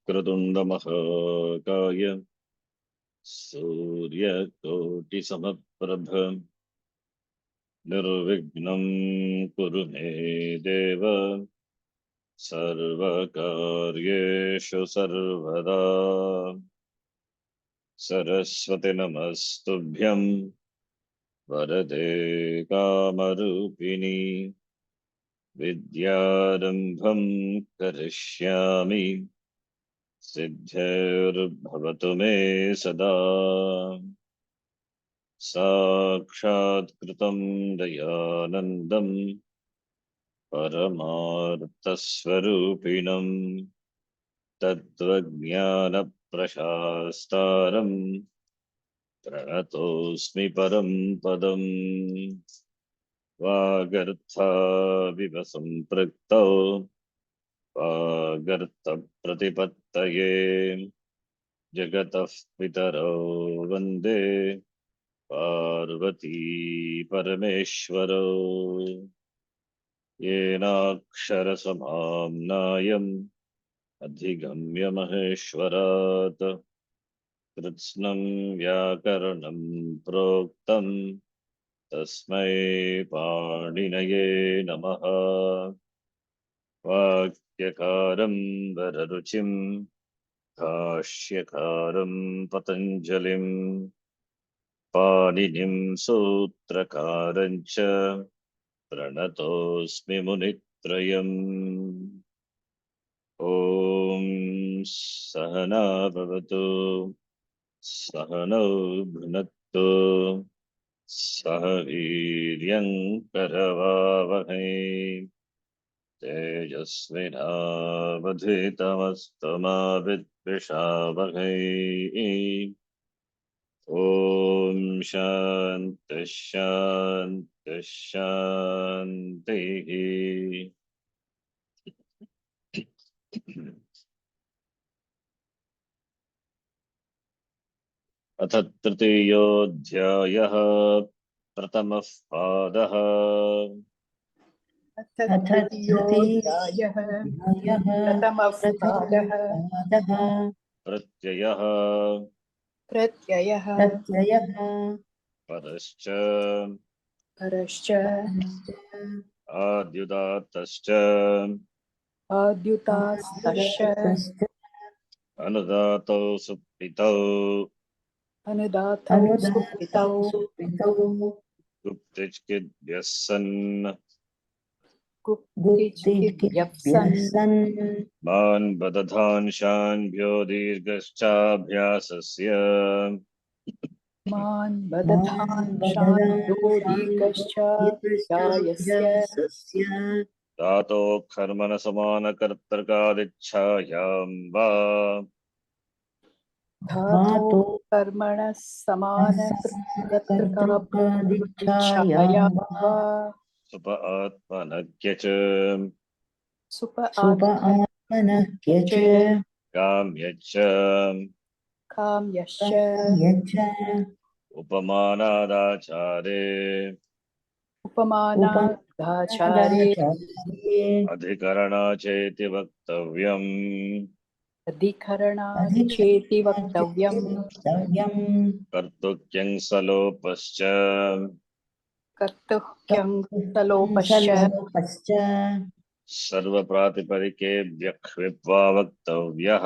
वक्रतुण्डमहाकाय सूर्यकोटिसमप्रभ निर्विघ्नं कुरु मे देव सर्वकार्येषु सर्वदा। सरस्वती नमस्तुभ्यं वरदे कामरूपिणी विद्यारम्भं करिष्यामि सिद्धिर्भवतु मे सदा। साक्षात्कृतं दयानन्दं परमार्थस्वरूपिणं तत्त्वज्ञानप्रशास्तारं प्रणतोऽस्मि परं पदम्। वागर्थाविव सम्पृक्तौ वागर्थप्रतिपत्तये जगतः पितरौ वन्दे पार्वती परमेश्वरौ। येनाक्षरसमाम्नायम् अधिगम्य महेश्वरात् कृत्स्नं व्याकरणं प्रोक्तं तस्मै पाणिनये नमः। वाक्यकारं वररुचिं भाष्यकारं पतञ्जलिं पाणिनिं सूत्रकारं च प्रणतोऽस्मि मुनित्रयम्। ॐ सहना भवतु सहनौ भुनक्तु सह वीर्यं करवावहै तेजस्विनावधीतमस्तु मा विद्विषावहै। ॐ शान्तिः शान्तिः शान्तिः। अथ तृतीयोऽध्यायः प्रथमः पादः। अथ तृतीयोऽध्यायः प्रथमः पादः। प्रत्ययः परश्च परश्च आद्युदात्तश्च आद्युतास्तश्च अनुदातौ सुप्तितौ अनुदातौ सुप्तितौ गुप्तिच्किद्यः सन् गुप्तिचिद्यः सन् मान् बदधांशान्भ्यो दीर्घश्चाभ्यासस्य मान् बदधांशान्यो दीर्घश्चाभ्यासस्य धातोः कर्मण समानकर्तृकादिच्छायां वा धातु कर्मणः समानकर्तृकादिच्छायां वा सुप आत्मनक्यच सुप आत्मनश्च काम्यच्च काम्यश्च उपमानादाचारे उपमानादाचारे अधिकरणाचेति वक्तव्यम्। अधिकरणाचेति वक्तव्यम्। कर्तुक्यं सलोपश्च कर्तुह्यं सलोपश्च सर्वप्रातिपदिकेभ्यः विप्वा वक्तव्यः।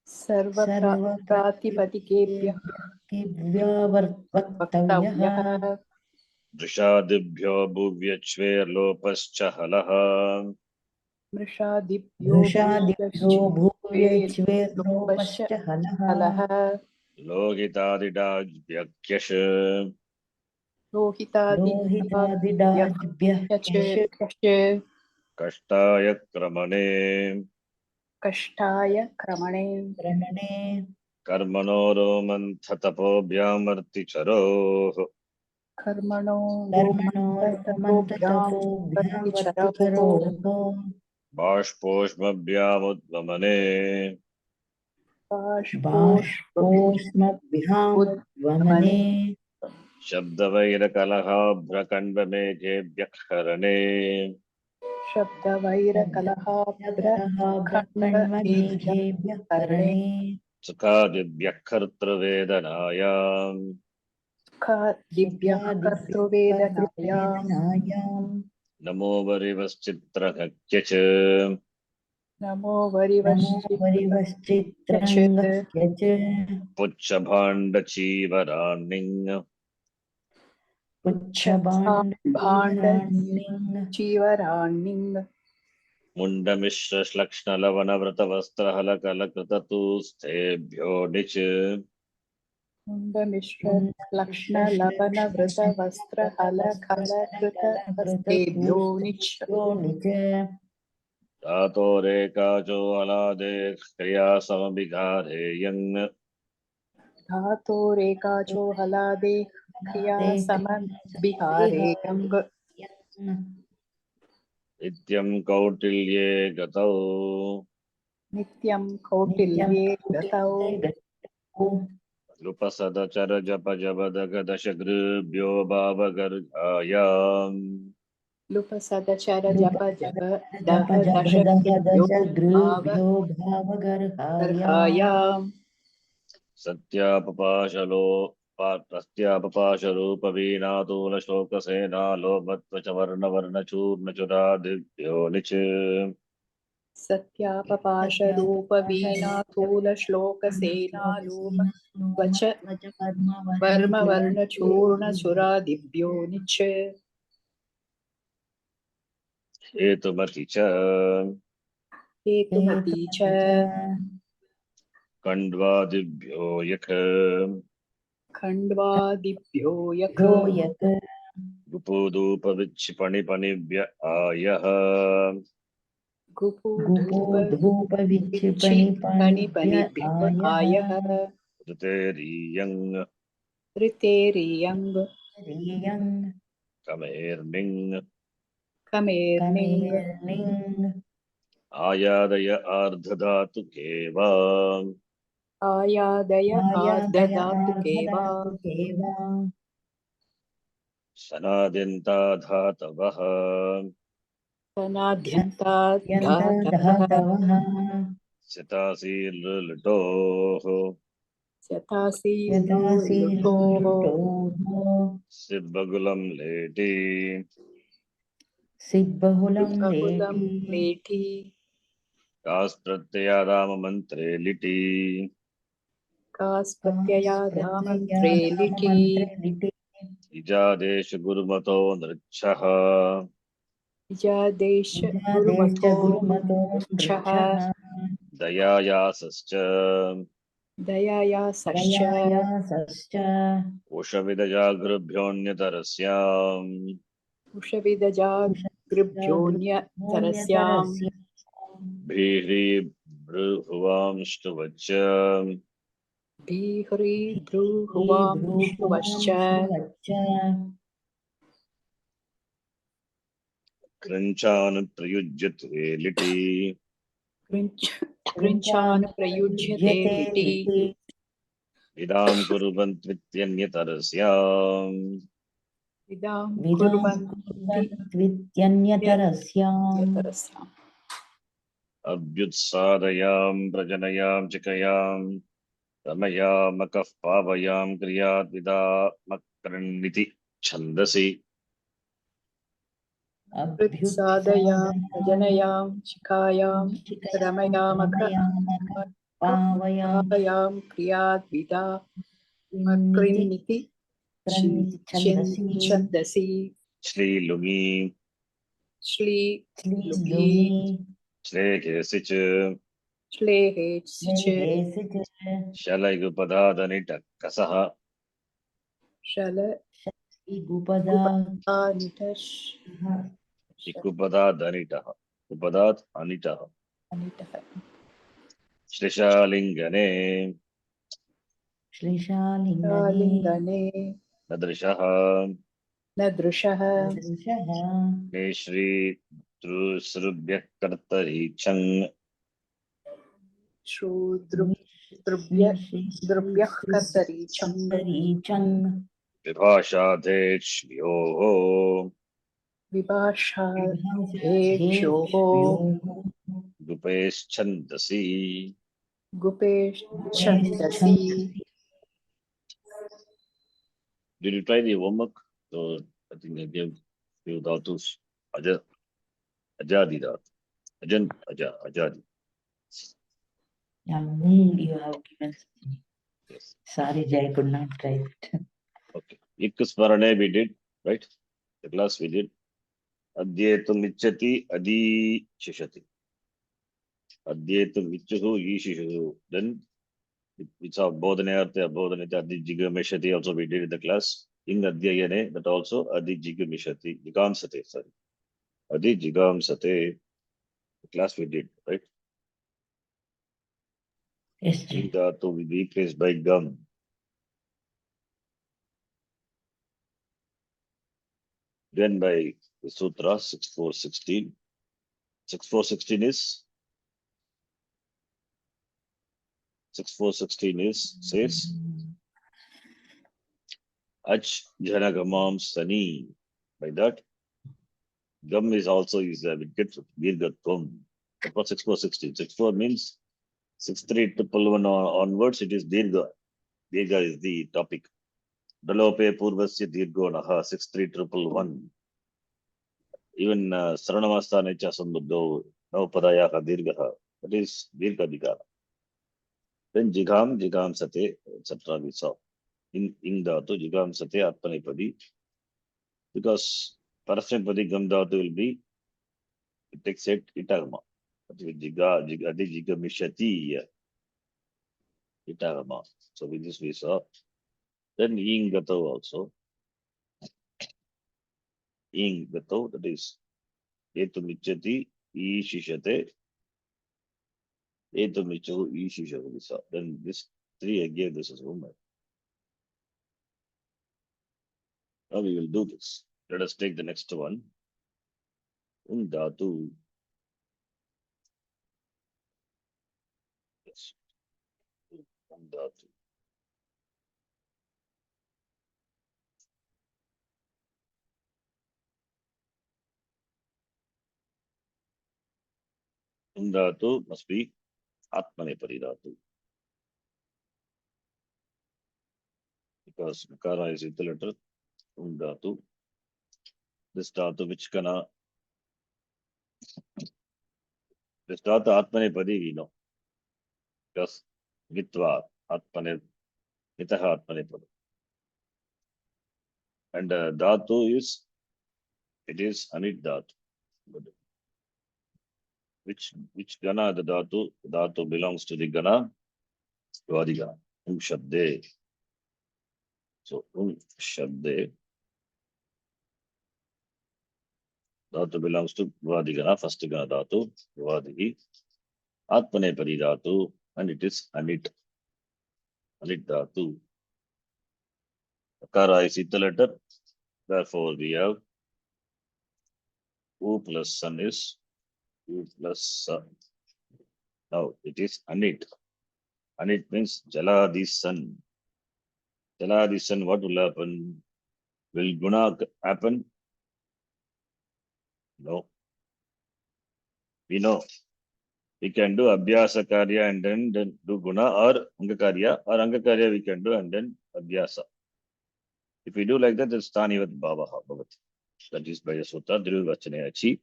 सर्वप्रातिपदिकेभ्यः वक्तव्यः। दृशादिभ्यो भुव्यच्वेर्लोपश्च हलः मृषादिभ्यो भूयश्च हलः लोहितादिडाज्यक्यश लोहितादिभ्यः कष्टाय क्रमणे कष्टाय क्रमणे कर्मणो रोमन्थतपोभ्यामर्तिचरोः कर्मणो रोमन्ततपोभ्यां प्रतिचरोः बाष्पोष्मभ्यामुद्वमने बाष्पोष्मभ्यामुद्वमने शब्दवैरकलहाभ्रकण्डमेघेभ्यः हरणे ब्रह्मणेभ्यः करणे सुखादिभ्यः कर्तृवेदनायाम् सुखादिभ्यः नमो वरिवश्चित्रहत्य च नमो नमो वरिवश्चित्रङ्गह्य च पुच्छभाण्डचीवराणिङ् पुच्छभाण्डीवराण्यङ् चीवराणिङ् मुण्डमिश्रश्लक्ष्णलवनव्रतवस्त्रहलकलकृततूस्थेभ्यो निच मुण्डमिश्रलक्ष्णलवनवृतवस्त्रहलकलकृतहस्तेभ्यो निच् निच धातो रेकाचो हलादे क्रियासमभिघारेयन् धातोरेकाचो हलादे क्रिया समबिहारेयम् नित्यं कौटिल्ये गतौ नित्यं कौटिल्ये गतौ लुपसदचरजपजपदगदशगृभ्यो भावगर्गायाम् लुपसदचर जप जप दह दशभ्यो दशगृभ्यो भावगर्हाय गर्हायाम् सत्यापपाशलो प्रत्यापपाशरूपवीणातूलशोकसेना लोभत्वचवर्णवर्णचूर्णचुरादिभ्यो निच सत्यापपाशरूपवीणाथूलश्लोकसेनालोप त्वच वर्मवर्णचूर्णचुरादिभ्यो निच् हेतुमति च हेतुमती च कण्ड्वादिभ्यो यक खण्ड्वादिभ्यो यक यत् गुपोदूपविक्षिपणिपणिभ्य आयः गुपोधूपविक्षिपणिपणिभ्य गुपूधूपनिपणिभ्यो आयः ऋतेरीयं ऋतेरियङ् रियङ् कमेर्निं कमेर्निङ् कमेर्निङ् आयादय आर्धधातुके वा आयादय आर्धधातुके वा सनाद्यन्ता धातवः सनाद्यन्ताद्धातवः सितासीर्लुटोः शतासीर्लुटोः सिद्बगुलं लेटि सिद्बहुलं बहुलं लेठी कास्प्रत्ययादाममन्त्रे लिटि कास् प्रत्ययाधामन्त्रे लिटि इजादेश गुरुमतो नृच्छः इजादेश गुरुमतो नृच्छः दयायासश्च दयायासश्च उषविदजागृभ्योऽन्यतरस्याम् उषविदजागृभ्योऽन्यतरस्याम् भीह्रीभृहुवांष्टुवच्च भीह्रीभ्रूहुवांश्च क्रञ्चानुप्रयुज्यते लिटि कृञ्चानुप्रयुज्यते लिटि विदां कुर्वन्त्वित्यन्यतरस्याम् विदां कुर्वन्त्यन्यतरस्याम् अभ्युत्सादयां प्रजनयां चिकयां रमयामकः पावयां क्रियाद्विदामक्रन्निति छन्दसि अभ्युत्सादयां प्रजनयां शिखायां रमयामकायां क्रियाद्विदा मकृन्निति छन्दसि श्लीलुङि श्लीलुङि श्लेघेसि च श्लेहेसि च शलयुपदादनिटकसः शलगुपदानिटः इकुपदादनिटः उपदात् अनिटः श्लिशालिङ्गने लिङ्गने नदृशः नदृशः श्रीदृसृभ्यः कर्तरि छङ् श्रूद्रुभ्यः कर्तरि छङ् विभाषाधेक्ष्योः विभाषाहेभ्योः गुपेश्छन्दसि. गुपेश्छन्दसि. Did you try the homework? So I think I gave few dhatus. Aja, ajadi dhatu. Ajan, aja, ajadi. Yeah, you have given. Yes. Sorry, Jay, could not try it. Okay. Ikkusmarane we did, right? The class we did. Adyetum ichchati, adi shishati. Adyetum ichchuhu, ishishuhu. Then it's our bodhanayartha, bodhanita, adi jigamishati also we did in the class. In adhyayane, that also adi jigamishati, jigamsate, sorry. Adi jigamsate. The class we did, right? Yes, Jay. In dhatu will be replaced by gum. Then by the sutra 6416. 6416 is 6416 is says Ach Janagamam Sani. By that, gum is also is it gets Virgatvam. That was 6416. 64 means 63111 onwards, it is Dirga. Dirga is the topic. Dalope Purvasya Dirgo Naha 63111. Even Saranamasta Necha Sambuddho, no Padayaka Dirgaha. That is Dirga Digara. Then Jigam Sate, etc. we saw. In Dhatu, Jigam Sate Atmanipadi. Because Parasmapadi Gam Dhatu will be, it takes it Itagama. But with Jigadi Jigamishati Itagama. So with this we saw. Then Ing Gato also. Ing Gato, that is Etu Michati, E Shishate, Etu Michu, E Shishavu we saw. Then this three I gave this as homework. Now we will do this. Let us take the next one. Dhatu. Yes. Dhatu. Dhatu must be Atmanepadi Dhatu. Because Makara is the letter Dhatu. This Dhatu which kana. This Dhatu Atmanepadi we know. Because Vitva Atmane Mitaha Atmanepadi. And Dhatu is, it is Anit Dhatu. Which Gana the Dhatu? Dhatu belongs to the Gana Vadigana. Shabde. So Shabde. Dhatu belongs to Vadigana, first Gana Dhatu, Vadigi. Atmanepadi Dhatu, and it is Anit. Anit Dhatu. Akara is the letter. Therefore, we have U plus Sun is U plus Sun. Now it is Anit. Anit means Jaladi Sun. Jaladi Sun, what will happen? Will Guna happen? No. We know. We can do Abhyasa Karya and then do Guna, or Angakarya we can do and then Abhyasa. If we do like that, it's Tanivat Bhavaha Bhavati. That is by the Sutra Dhiruvachanayachi,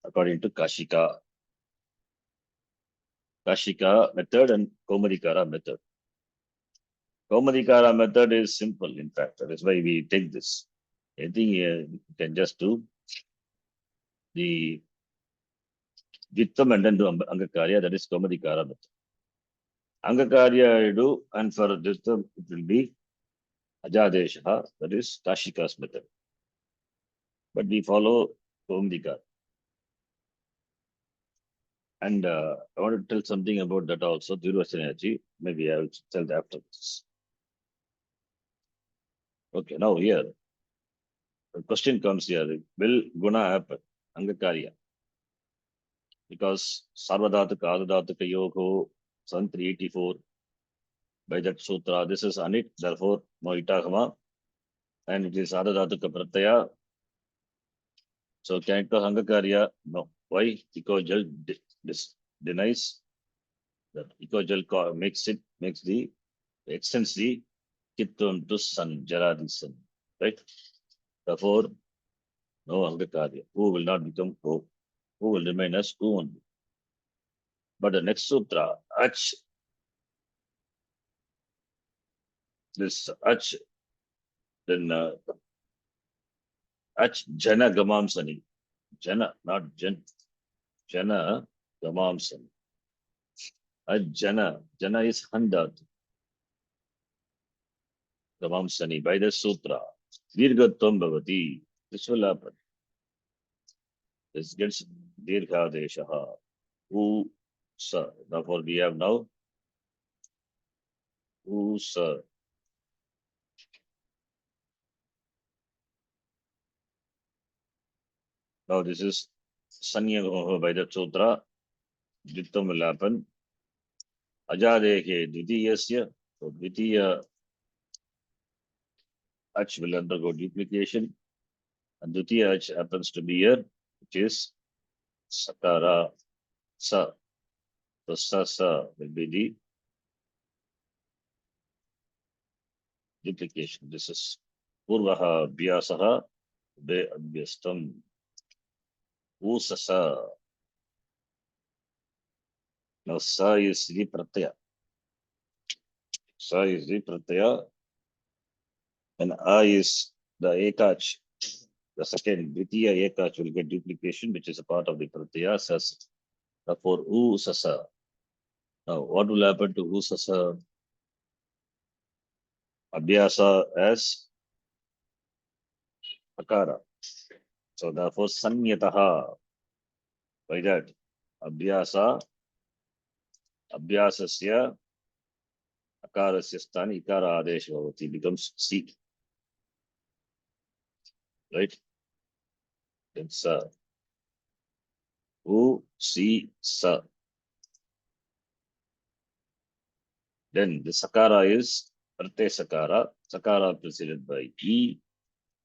according to Kashika method and Kaumadikara method. Kaumadikara method is simple, in fact. That is why we take this. I think you can just do the Vittam and then do Angakarya, that is Kaumadikara method. Angakarya I do, and for Vittam it will be Ajadesha, that is Kashika's method. But we follow Kaumadikara. And I want to tell something about that also, Dhiruvachanayachi. Maybe I will tell that after this. Okay, now here, the question comes here, will Guna happen? Angakarya. Because Sarvadhataka, Adadhataka Yogo, Sun 384, by that sutra, this is Anit, therefore, no Itagama, and it is Adadhataka Pratyaya. So can it cause Angakarya? No. Why? Because Jal denies that Ecogel makes the extends the Kittum to Sun, Jaradi Sun. Right? Therefore, no Angakarya. Who will not become Who? Who will remain as Who only. But the next sutra, Ach, this Ach, then Ach Jana Gamamsani. Jana, not Jan. Jana Gamamsani. Ach Jana. Jana is Handat. Gamamsani by the sutra. Dirgatvam Bhavati. This will happen. This gets Dirghadeshaha. Who, sir. Therefore, we have now who, sir. Now, this is Sanya by the sutra. Dittam will happen. Ajadehe Dvitiyasya. So, Dvitiya Ach will undergo duplication. And Dvitiya Ach happens to be here, which is Sakara Sa. So, Sa will be the duplication. This is Purvaha Bhyasaha Be Abhyastam. Usasa. Now, Sa is the Pratyaya. Sa is the Pratyaya. And A is the Ekach. The second, Dvitiya Ekach will get duplication, which is a part of the Pratyaya Sas. Therefore, Usasa. Now, what will happen to Usasa? Abhyasa as Akara. So, therefore, Sanyataha. By that, Abhyasa, Abhyasasya, Akarasya Sthani, Ikara Adesh Bhavati becomes C. Right? Then Sa. U, Si, Sa. Then the Sakara is Prate Sakara. Sakara preceded by E.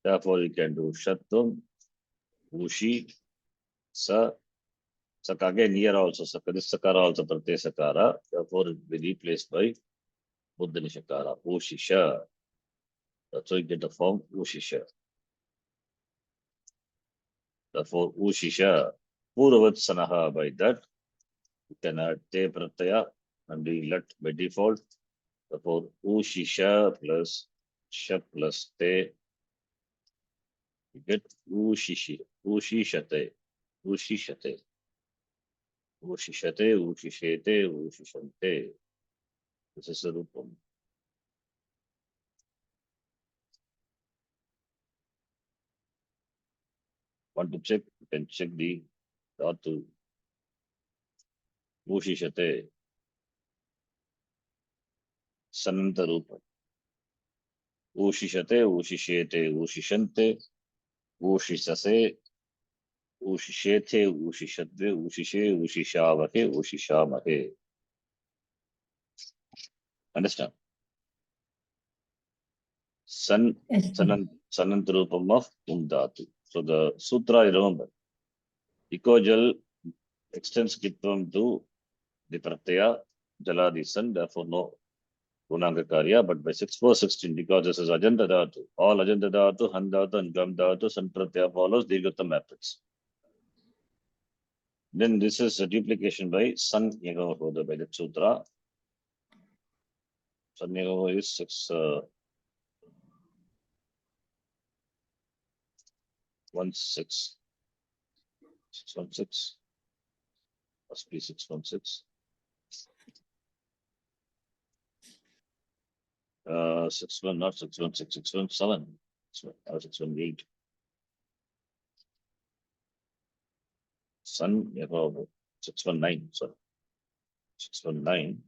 Therefore, you can do Shattum, Ushi, Sa. Saka again here also Saka. This Sakara also Prate Sakara. Therefore, it will be replaced by Buddhani Sakara, Ushisha. That's why you get the form Ushisha. Therefore, Ushisha. Puravat Sanaha by that. You can add Te Pratyaya and be let by default. Therefore, Ushisha plus Sha plus Te. You get Ushishi, Ushishate, Ushishate, Ushishate, Ushishete, Ushishante. This is the Rupam. Want to check? You can check the Dhatu. Ushishate, Sananta Rupam. Ushishate, Ushishete, Ushishante, Ushishase, Ushishete, Ushishadve, Ushishe, Ushishavake, Ushishamake. Understand? Sanantarupam of Dhatu. So the sutra, you remember, Ecogel extends Kitvam to the Pratyaya, Jaladi San, therefore no Gunanga Karya, but by 6/4/16, because this is Ajanta Dhatu, all Ajanta Dhatu, Han Dhatu, and Gam Dhatu, San Pratyaya follows Dirghatam happens. Then this is a duplication by San Yagavahoda by the Sutra. San Yagava is 616. 616. Must be 616. 61, not 616, 617. 618. Sun Yagava 619, sorry. 619.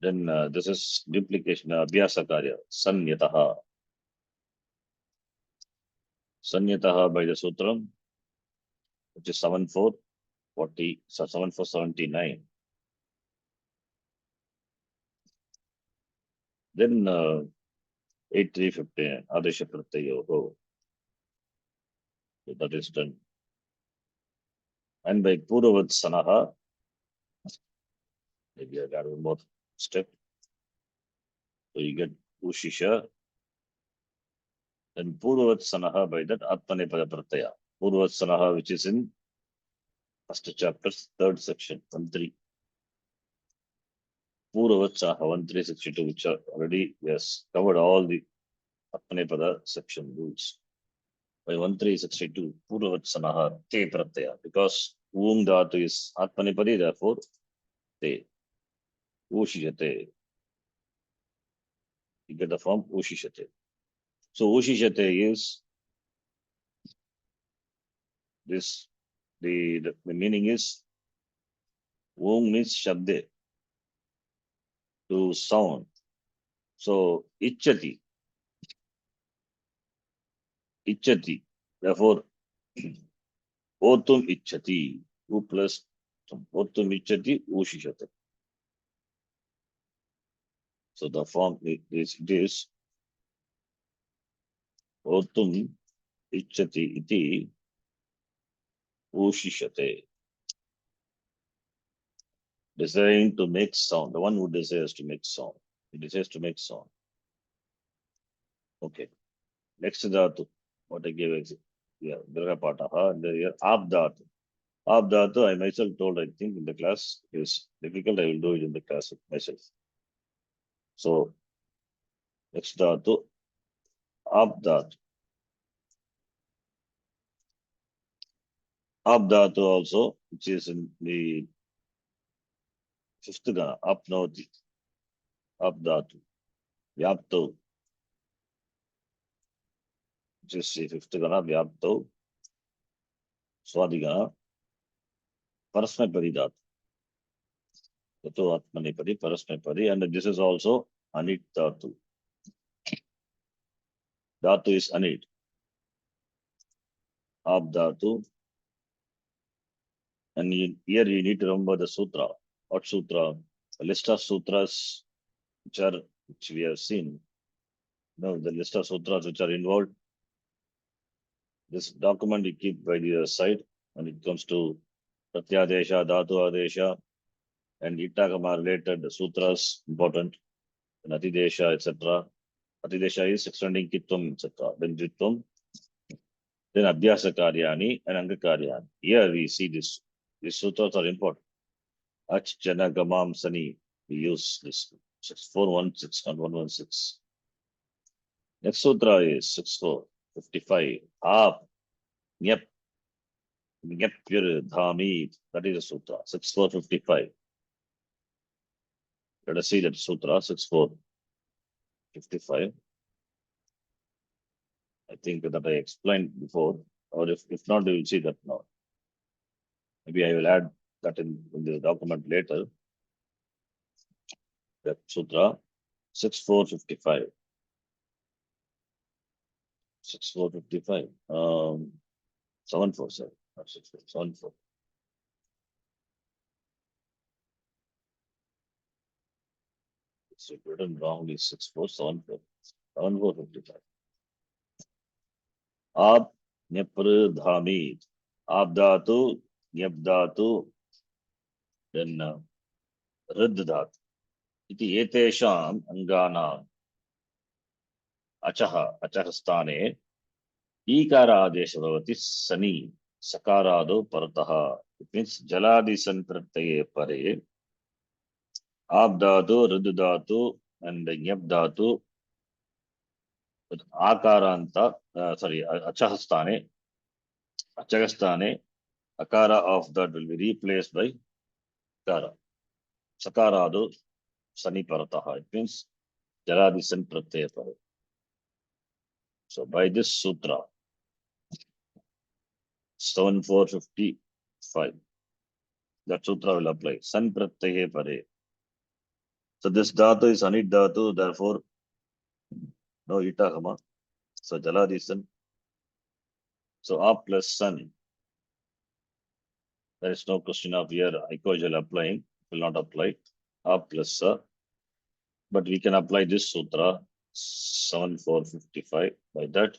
Then this is duplication, Abhyasa Karya, Sanyataha. Sanyataha by the Sutram, which is 7440, so 7479. Then 8350, Adesha Pratyayoho. So that is done. And by Puravat Sanaha, maybe I got one more step. So you get Ushisha. Then Puravat Sanaha, by that Atmanepada Pratyaya. Puravat Sanaha, which is in first chapter, third section, 1-3. Puravat Sanaha, 1-3-62, which are already, yes, covered all the Atmanepada section rules. By 1-3-62, Puravat Sanaha, Te Pratyaya. Because Om Dhatu is Atmanepadi, therefore, Te. Ushishate. You get the form Ushishate. So Ushishate is this, the meaning is Om means Shabde, to sound. So Ichati. Ichati. Therefore, Otum Ichati. U plus Otum Ichati Ushishate. So the form is this Otum Ichati iti Ushishate. Desiring to make sound. The one who desires to make sound. He desires to make sound. Okay. Next dhatu. What I gave is, yeah, Durga Pataha. And here Abdhatu. Abdhatu, I myself told, I think in the class is difficult. I will do it in the class myself. So next dhatu, Abdhatu. Abdhatu also, which is in the fifth gana, Apnoti. Abdhatu. Vyapto. Which is the fifth gana, Vyapto. Swadigana. Parasmapadi dhatu. Tato Atmanepadi, Parasmapadi. And this is also Anit dhatu. Dhatu is Anit. Abdhatu. And here you need to remember the sutra. What sutra? A list of sutras which we have seen. No, the list of sutras which are involved. This document you keep by the side when it comes to Pratyadesha, Dhatu Adesha, and Itagama related sutras important. And Atidesha, etc. Atidesha is extending Kitvam, etc. Then Jitvam, then Abhyasa Karyani and Anga Karyani. Here we see this. These sutras are important. Ach Jana Gamam Sani. We use this 6416 and 116. Next sutra is 6455. Aap Nyap Nyapyur Dhami. That is a sutra. 6455. Let us see that sutra 6455. I think that I explained before, or if not, you will see that now. Maybe I will add that in the document later. That sutra 6455. 6455. 747. Not 74. It's written wrongly. 6474. 7455. Aap Nyapr Dhami. Abdhatu, Nyabdhatu, then Riddhatu. Iti etesham angana achaha stane ikara adesha bhavati sani sakarado parataha. It means jaladi sanprattaye pare abdhatu, riddhatu, and nyabdhatu with akaranta, achahastane, akara of that will be replaced by kara. Sakarado sani parataha. It means jaladi sanprattaye pare. So by this sutra, 7455, that sutra will apply. San prattyaye pare. So this dhatu is anit dhatu, therefore no itagama. So jaladi san. So up plus sun. There is no question of here icojal applying, will not apply. Up plus sa. But we can apply this sutra 7455 by that.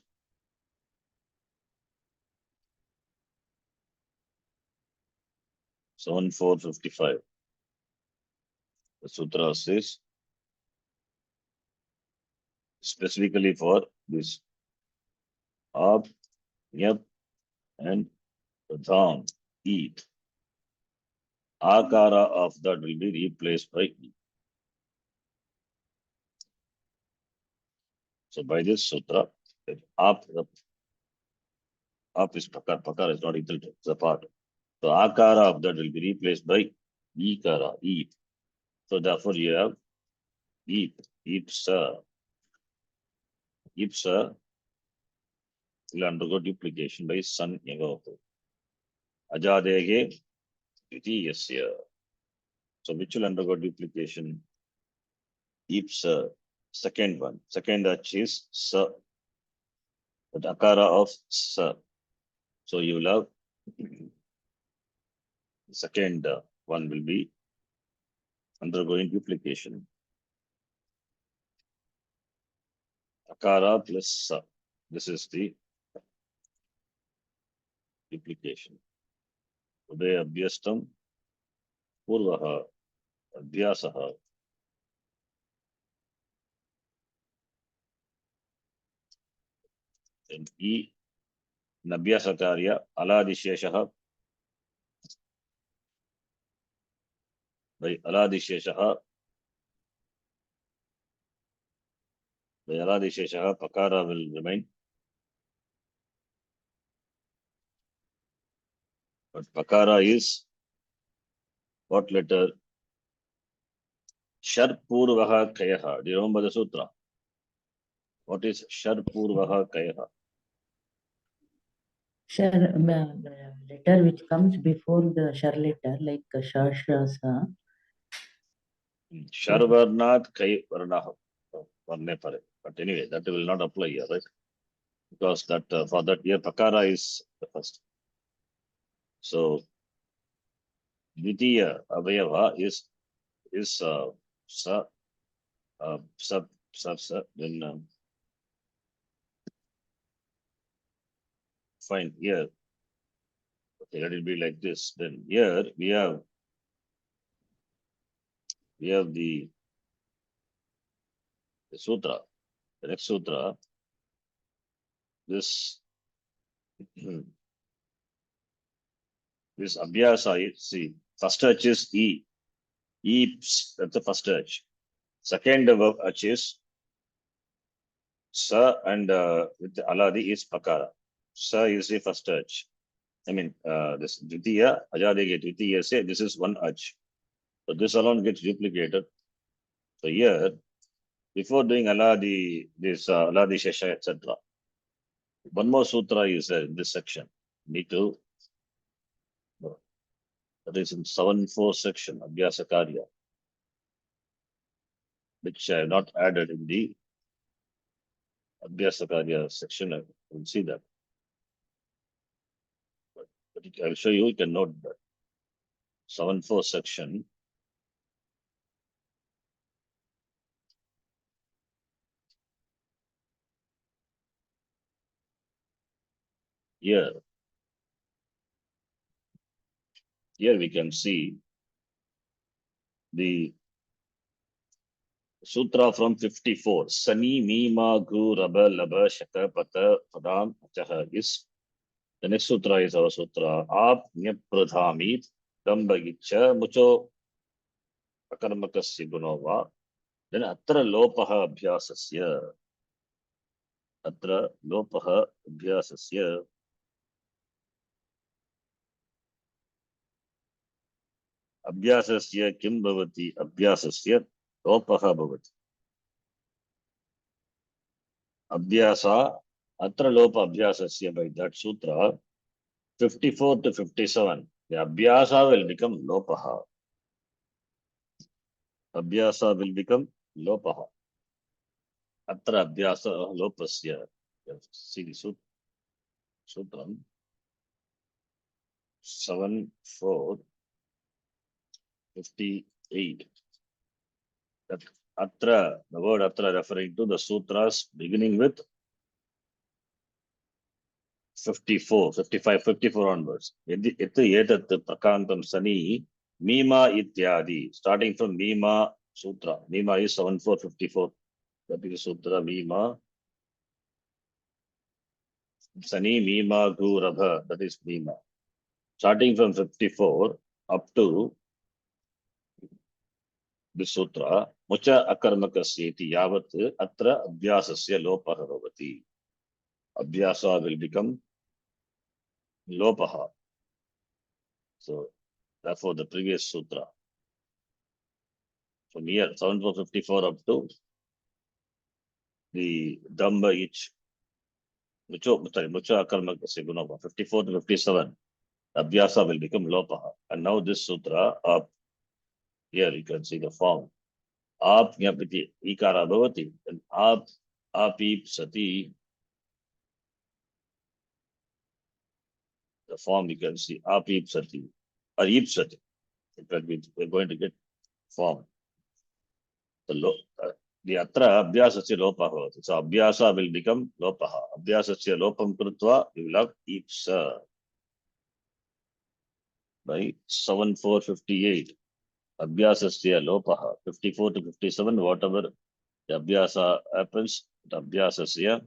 7455. The sutra says specifically for this ab, yep, and pradhan, eat. Akara of that will be replaced by e. So by this sutra, up is pakar. Pakar is not equal to the part. So akara of that will be replaced by ikara, eat. So therefore you have eat, ipsa. Ipsa will undergo duplication by san yagato. Ajadege dvitiyasya. So which will undergo duplication? Ipsa, second one. Second ach is sa. The akara of sa. So you will have the second one will be undergoing duplication. Akara plus sa. This is the duplication. Uday abhyastam purvaha abhyasaha. And e nabhyasakarya aladisheshaha by aladisheshaha pakara will remain. But pakara is what letter? Shar purvaha kayaha. Do you remember the sutra? What is shar purvaha kayaha? Shar, letter which comes before the shar letter, like sha, sha, sa. Shar varnat kai varnaha. Varne pare. But anyway, that will not apply here, right? Because that for that year pakara is the first. So dvitiya avayava is sa sub then fine here. Okay, let it be like this. Then here we have the sutra. The next sutra. This this abhyasa. See, first H is e. That's the first H. Second H is sa, and with the aladi is pakara. Sa is the first H. I mean, this dvitiya, ajadege dvitiya say this is one H. So this alone gets duplicated. So here, before doing aladi, this aladi shesha, etc. One more sutra is in this section. Need to, that is in 7.4 section, Abhyasa Karya, which I have not added in the Abhyasa Karya section. I will see that. But I'll show you, you can note that. 7.4 section. Here we can see the sutra from 54. Sani, Mima, Gu, Raba, Laba, Shaka, Pata, Padam, Achaha is. The next sutra is our sutra. Ap, Nyapradhamit, Dambagicha, Mucho, Akarmakasya Gunova. Then Atra Lopaha Abhyasasya. Atra Lopaha Abhyasasya. Abhyasasya Kim Bhavati Abhyasasya Lopaha Bhavati. Abhyasa Atra Lopa Abhyasasya by that sutra 54 to 57. The Abhyasa will become Lopaha. Abhyasa will become Lopaha. Atra Abhyasa Lopasya. See the sutra 7.4.58. That Atra, the word Atra referring to the sutras beginning with 54, 55, 54 onwards. Iti etat prakantam sani mima ityadi. Starting from mima sutra. Mima is 7454. That is sutra mima. Sani mima gu rabha. That is mima. Starting from 54 up to this sutra, mucha akarmakasya iti yavat atra abhyasasya lopaha bhavati. Abhyasa will become lopaha. So therefore the previous sutra. From here, 7454 up to the Damba each. Mucha akarmakasya gunava. 54 to 57. Abhyasa will become lopaha. And now this sutra up here you can see the form. Aap nyapiti ikara bhavati. And aap sati. The form you can see aap sati or sati. We're going to get form. The atra abhyasasya lopaha bhavati. So abhyasa will become lopaha. Abhyasasya lopam krutva you will have ipsa. By 7458. Abhyasasya lopaha. 54 to 57, whatever the abhyasa happens, the abhyasasya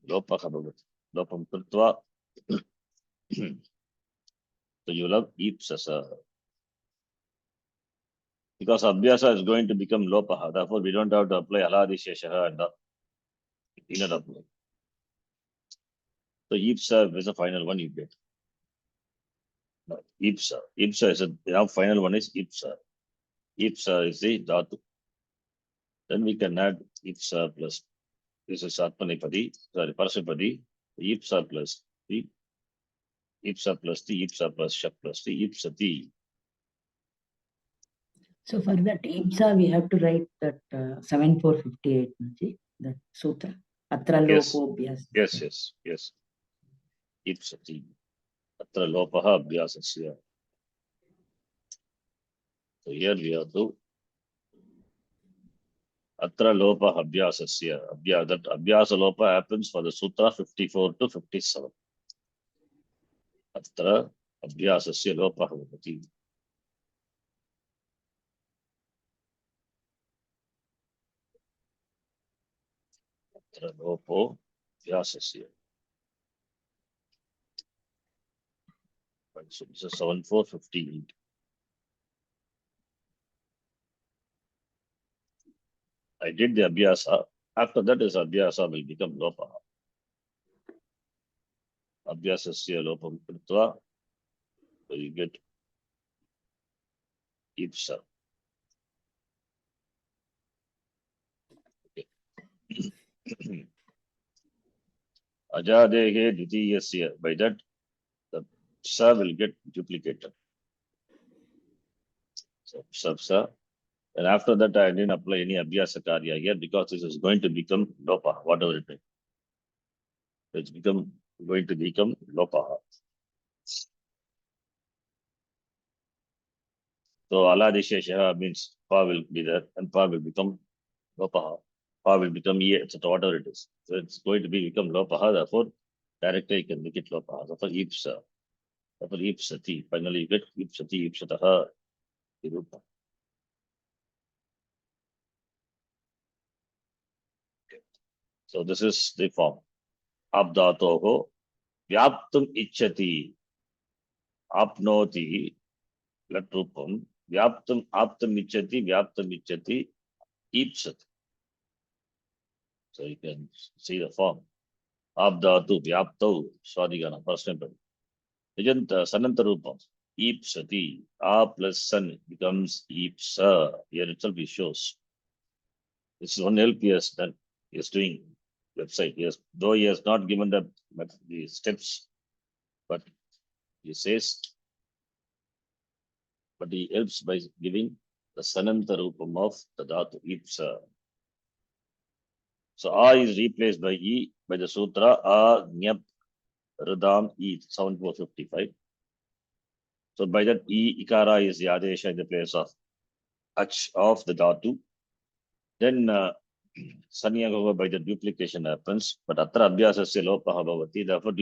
lopaha bhavati. Lopam krutva. So you will have ipsasa. Because abhyasa is going to become lopaha. Therefore, we don't have to apply haladi sheshaha and the inner apply. So ipsa is the final one you get. No, ipsa. Ipsa is the final one is ipsa. Ipsa is the dhatu. Then we can add ipsa plus. This is atmanipadi. Sorry, parasipadi. Ipsa plus the. Ipsa plus the. Ipsa plus shap plus the. Ipsati. So for that IPSA, we have to write that 7458, Naji, that sutra. Atra Yes. lopo abhyas. Yes. Ipsati. Atra lopaha abhyasasya. So here we have to atra lopaha abhyasasya. That abhyasa lopa happens for the sutra 54 to 57. Atra abhyasasya lopaha bhavati. Atra lopo abhyasasya. So this is 7458. I did the abhyasa. After that is abhyasa will become lopaha. Abhyasasya lopam krutva. So you get ipsa. Okay. Ajadehe dvitiyasya. By that, the sa will get duplicated. So sa. And after that, I didn't apply any abhyasa karya here because this is going to become lopaha, whatever it is. It's going to become lopaha. So aladishesha means pa will be there and pa will become lopaha. Pa will become ye, etc. Whatever it is. So it's going to become lopaha, therefore directly you can make it lopaha. Therefore ipsa. Therefore ipsati. Finally you get ipsati, ipsataha. So this is the form. Abdatoho vyaptum ichchati apnoti latrupam vyaptum aptam ichchati ipsat. So you can see the form. Abdatu vyapto swadigana first temple. Nijanta sanantarupam ipsati. A plus san becomes ipsa. Here itself he shows. This is one help he has done. He is doing website. Yes, though he has not given the steps, but he says, but he helps by giving the sananta rupam of the dhatu ipsa. So a is replaced by e by the sutra a nyap radam e 7455. So by that e ikara is the adesha in the place of ach of the dhatu. Then Sanyagava by the duplication happens, but atra abhyasasya lopaha bhavati. Therefore,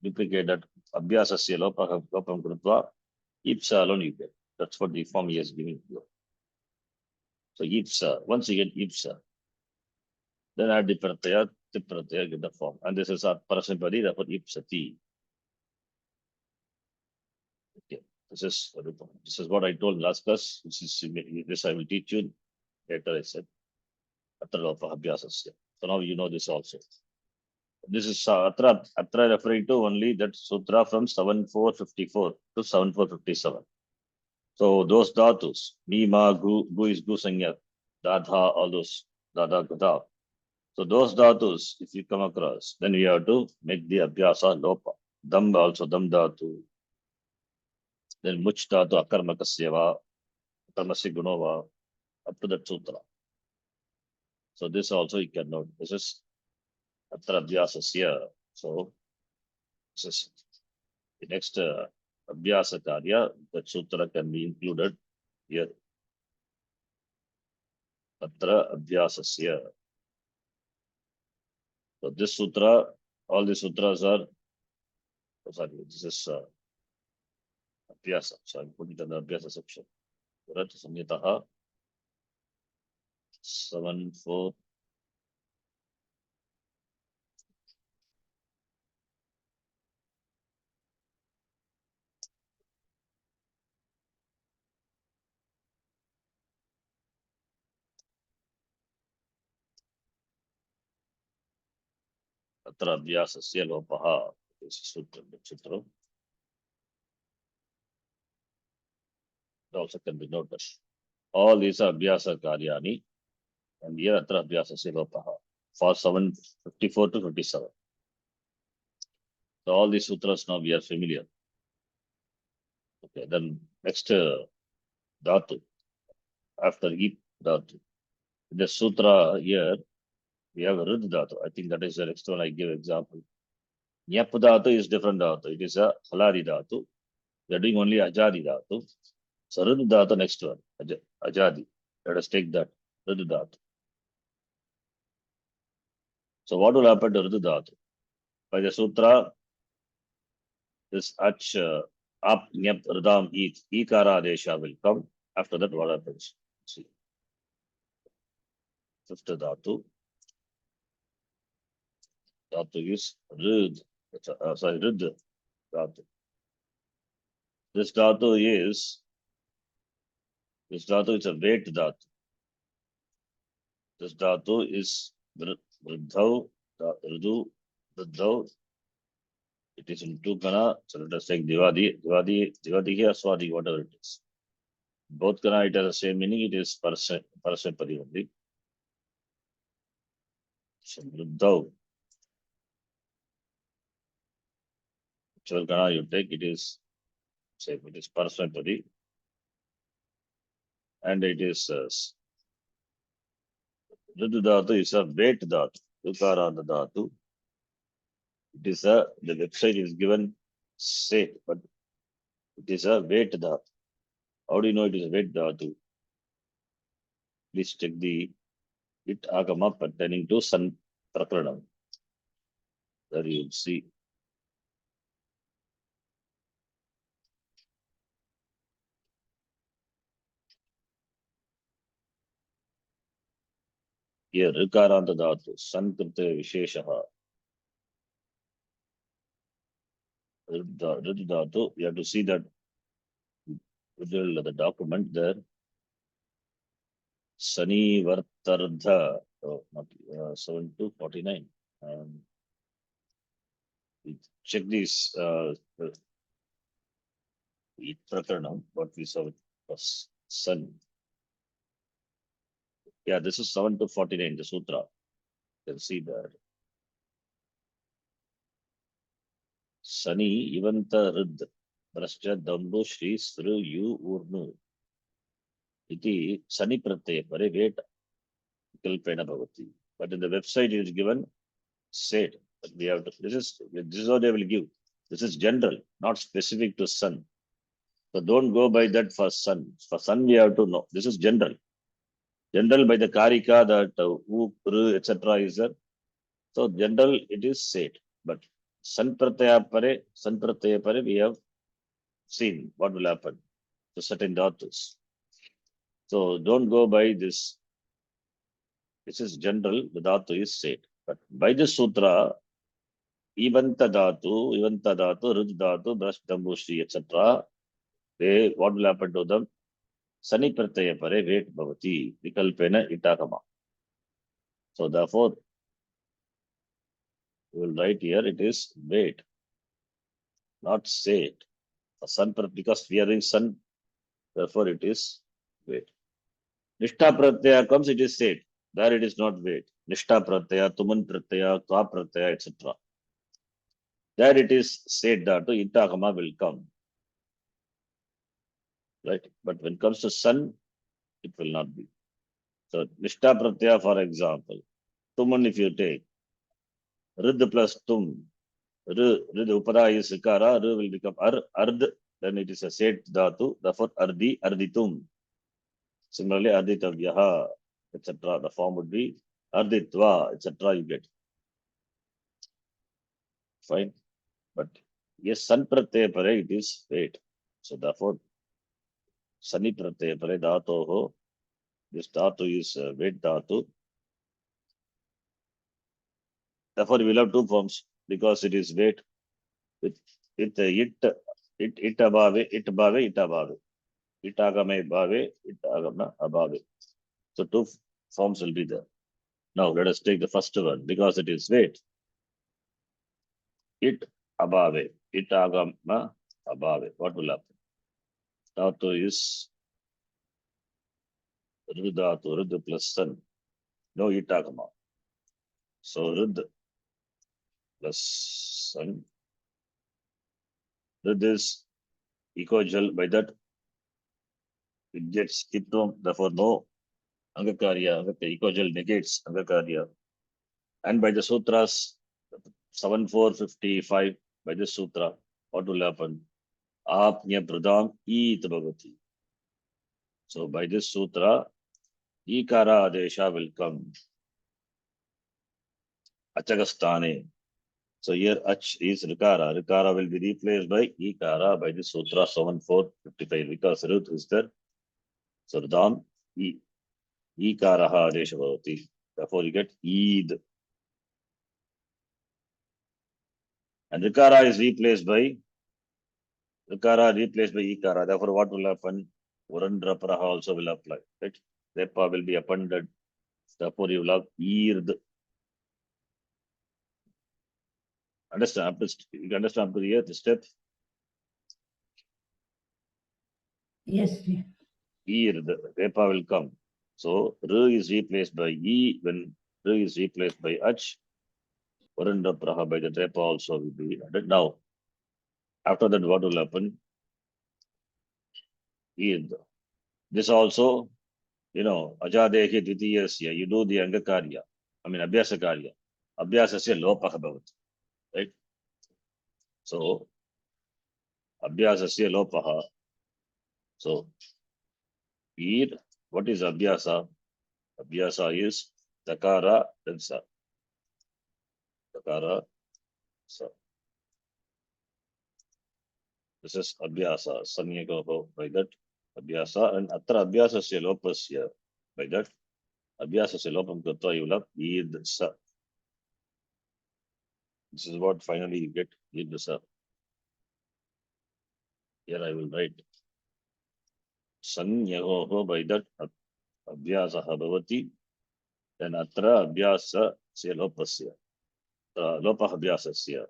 duplicate that abhyasasya lopam krutva, ipsa alone you get. That's what the form he has given you. So ipsa, once you get ipsa, then add the pratyaya, tip pratyaya, get the form. And this is our parasampadi, therefore ipsati. Okay. This is what I told last class. This I will teach you later. I said atra lopaha abhyasasya. So now you know this also. This is atra referring to only that sutra from 7454 to 7457. So those dhatus, mi, ma, gu is gu sanya, dadha, all those, dada, gada. So those dhatus, if you come across, then we have to make the abhyasa lopa. Dam also, dam dhatu. Then much dhatu, akarmakasyava, akarmasya gunova, up to that sutra. So this also you can note. This is atra abhyasasya. So this is the next abhyasa karya, that sutra can be included here. Atra abhyasasya. So this sutra, all the sutras are, sorry, this is abhyasa. So I'm putting it in the abhyasa section. Purat Samyataha 7-4. Atra abhyasasya lopaha. This is sutra. Sutra. It also can be noted. All these are abhyasa karyani. And here atra abhyasasya lopaha. For 754 to 57. So all these sutras now we are familiar. Okay, then next dhatu. After ip dhatu. In the sutra here, we have rid dhatu. I think that is the next one I give example. Nyap dhatu is different dhatu. It is a halari dhatu. We are doing only ajadi dhatu. So rid dhatu next one. Ajadi. Let us take that. Rid dhatu. So what will happen to rid dhatu? By the sutra, this ach, ap, nyap, ridam, eat, ikara adesha will come. After that, what happens? See. Fifth dhatu. Dhatu is rid. Sorry, rid dhatu. This dhatu is a weight dhatu. This dhatu is vruddhau, ridu, vruddhau. It is in two kana. So let us take divadi, or swadi, whatever it is. Both kana, it has the same meaning. It is parasapadi only. So vruddhau. Whichever kana you take, it is same. It is parasapadi. And it is ridu dhatu is a weight dhatu. Ukara dhatu. It is the website is given say, but it is a weight dhatu. How do you know it is a weight dhatu? Please check the it agama pertaining to sun rakaranam. There you will see. Here, rikaranta dhatu, sankrita visheshaha. Ridu dhatu, you have to see that the document there. Sani Vartardha, 7-49. Check this Rakaranam, what we saw was sun. Yeah, this is 7-49, the sutra. You can see that. Sani Ivanta Rid, Brascha Dambu Shri Sru Yu Urnu. Iti Sani Pratyaya, very weight. Kalpena Bhavati. But in the website it is given said. But we have to, this is what they will give. This is general, not specific to sun. So don't go by that for sun. For sun we have to know. This is general. General by the Karika that U, Pru, etc. is there. So general it is said. But San Pratyaya Pare, we have seen what will happen to certain dhatus. So don't go by this. This is general, the dhatu is said. But by this sutra, Ivanta dhatu, Ruj dhatu, Brash Dambushri, etc. They what will happen to them? Sani Pratyaya Pare, wait Bhavati, Vikalpena Itakama. So therefore, we will write here it is wait, not said. Sun, because we are in sun, therefore it is wait. Nishtha pratyaya comes, it is said. There it is not wait. Nishtha pratyaya, tuman pratyaya, tva pratyaya, etc. There it is said that itakama will come. Right? But when it comes to sun, it will not be. So nishtha pratyaya, for example, tuman if you take, rid plus tum, rid upara is ikara, will become ard, then it is a said dhatu, therefore arditum. Similarly, arditavyaha, etc. The form would be arditva, etc. You get. Fine. But yes, san pratyaya pare, it is wait. So therefore, sani pratyaya pare dhatoho, this dhatu is wait dhatu. Therefore, we will have two forms because it is wait with it abave, it abave. Itagame bhave, itagama abave. So two forms will be there. Now let us take the first one because it is wait. It abave, itagama abave. What will happen? Dhatu is Rudhatu, Rud plus sun. No itagama. So Rud plus sun. Rud is ecogel, by that it gets kittom, therefore no Angakarya, ecogel negates Angakarya. And by the sutras, 7455, by this sutra, what will happen? Apnya pradam it bhavati. So by this sutra, ikara adesha will come. Achagastane. So here ach is rikara. Rikara will be replaced by ikara by this sutra 7455 because Rut is there. So Radam ikaraha adesha bhavati. Therefore you get Eid. And rikara is replaced by ikara. Therefore what will happen? Urandra praha also will apply. Right? Repa will be appended. Therefore you will have Eid. Understand? You can understand up to here, the step. Yes. Eid, the Repa will come. So R is replaced by E. When R is replaced by Ach, Urandra praha by the Repa also will be added. Now, after that, what will happen? Eid. This also, Ajadehi Dvitiyasya, you do the Angakarya. I mean, Abhyasa Karya. Abhyasasya Lopaha Bhavati. Right? So, Abhyasasya Lopaha. So, Eid, what is Abhyasa? Abhyasa is Takara, then Sa. Takara, Sa. This is Abhyasa, Sanyagoho, by that Abhyasa, and Atra Abhyasasya Lopasya, by that Abhyasasya Lopam Kata, you will have Eid Sa. This is what finally you get Eid Sa. Here I will write Sanyagoho, by that Abhyasa Bhavati, then Atra Abhyasa Lopasya, Lopa Abhyasasya.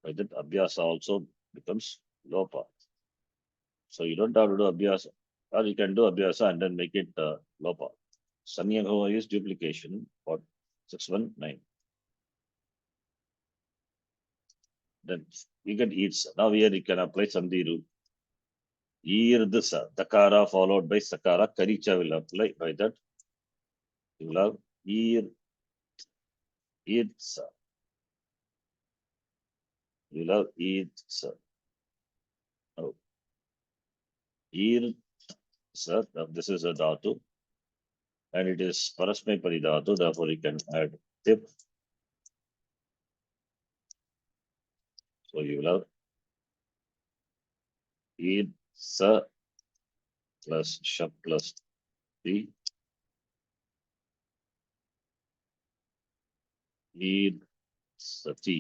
By that Abhyasa also becomes Lopa. So you don't have to do Abhyasa, or you can do Abhyasa and then make it Lopa. Sanyagho is duplication for 619. Then you get eats. Now here you can apply Sandhi rule. Irdsa, Takara followed by Sakara, Karicha will apply by that. You will have Irdsa. You will have Irdsa. Oh. Irdsa. Sir, this is a dhatu. And it is parasmepadi dhatu, therefore you can add tip. So you will have id sa plus sha plus ti. Id sati.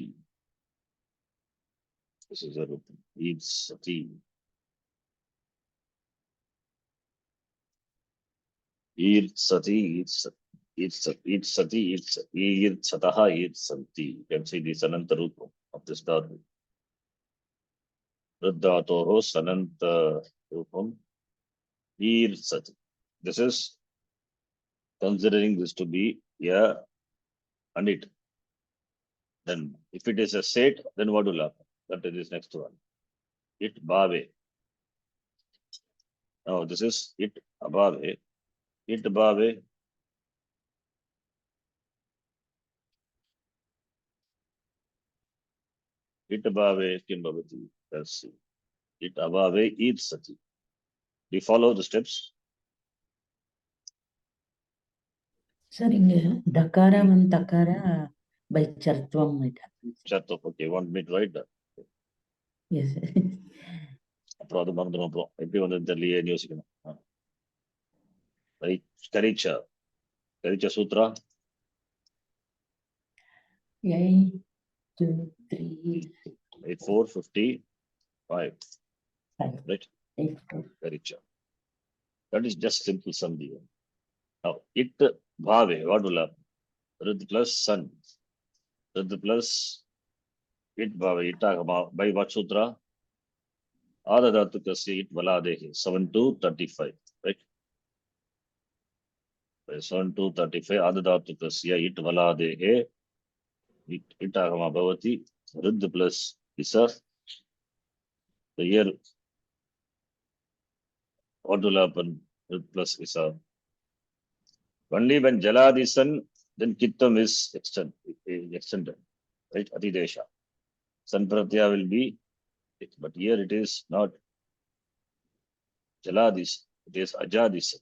This is a root. Id sati. Id sati, id sati. Id sati, id sataha, id santi. You can see the sananta root of this dhatu. Riddhatoro sananta rupam. Id sati. This is considering this to be a anit. Then if it is a set, then what will happen? That is this next one. It bhave. Now this is it abhave. It bhave. It bhave kim bhavati. Let's see. It abhave it sati. Do you follow the steps? Sir, in Dakara and Takara by Chartvam it happens. Shut up. Okay, 1 minute, right? Yes. அப்புறம் அது மறந்துடும் அப்புறம் எப்படி வந்து தெரியலையே யோசிக்கணும். கரிச்சா கரிச்சா சூத்ரா 8, 2, 3, 8 4 55 5. right? 8, 4. Karicha. That is just simple sandhi. Now it bhave, what will happen? Rid plus sun. Rid plus it bhave, it by what sutra? Adadatu kasya it valadehi. 7 to 35, right? By 7 to 35, adadatu kasya it valadehi. It agama bhavati. Rid plus isa. The year, what will happen? Rid plus isa. Only when Jaladisan, then Kittam is extended, right? Adidesha. San Pratyaya will be, but here it is not Jaladis, it is Ajadis.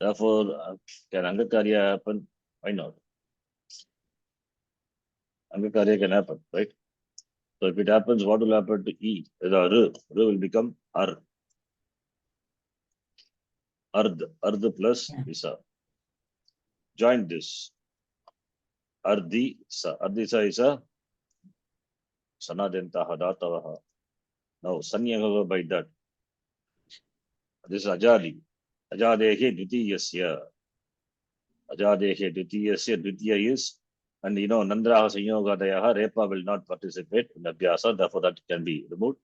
Therefore, can Angakarya happen? Why not? Angakarya can happen, right? So if it happens, what will happen to E? The R will become Ar. Ard plus Isa. Join this. Ardisa. Ardisa is a Sanadenta Hadatavaha. Now, Sanyagava by that. This is Ajadi. Ajadehe Dvitiyasya. Ajadehe Dvitiyasya. Dvitiya is, and you know, Nandraha Sanyogadaya, Repa will not participate in Abhyasa, therefore that can be removed.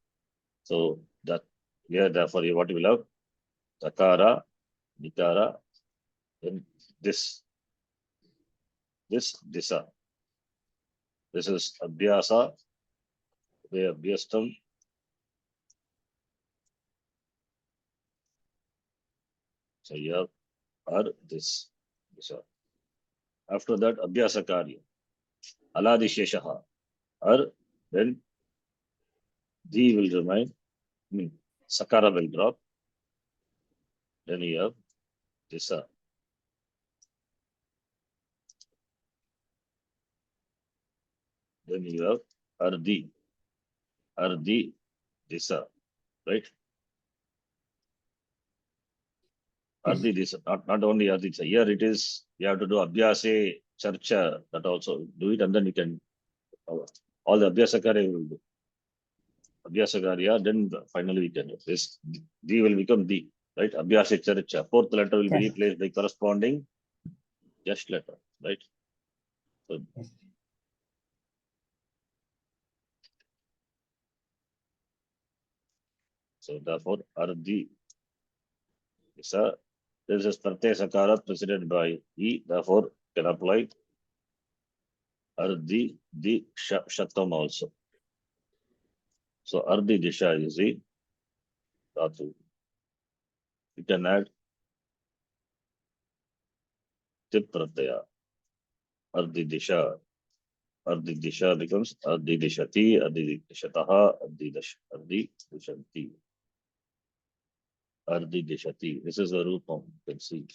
So that here, therefore, what you will have? Takara, Nikara, then this. Disa. This is Abhyasa, the Abhyastam. So you have this. After that, Abhyasa Karya. Aladi Sheshaha. Then Di will remain. Sakara will drop. Then you have Disa. Then you have Ardi Disa, right? Ardi Disa, not only Ardi Disa. Here it is, you have to do Abhyase, Charcha, that also. Do it and then you can, all the Abhyasa Karya will do. Abhyasa Karya, then finally we can do this. D will become D, right? Abhyase Charcha. Fourth letter will be replaced by corresponding just letter, right? So, so therefore, Ardi Disa. This is Pratyaya Sakara preceded by E, therefore can apply Ardi Di Shatam also. So Ardi Disha is the Dhatu. You can add Tip Pratyaya. Ardi Disha. Ardi Disha becomes Ardi Dishati, Ardi Dishataha, Ardi Dishanti. Ardi Dishati. This is the Rupam, you can see.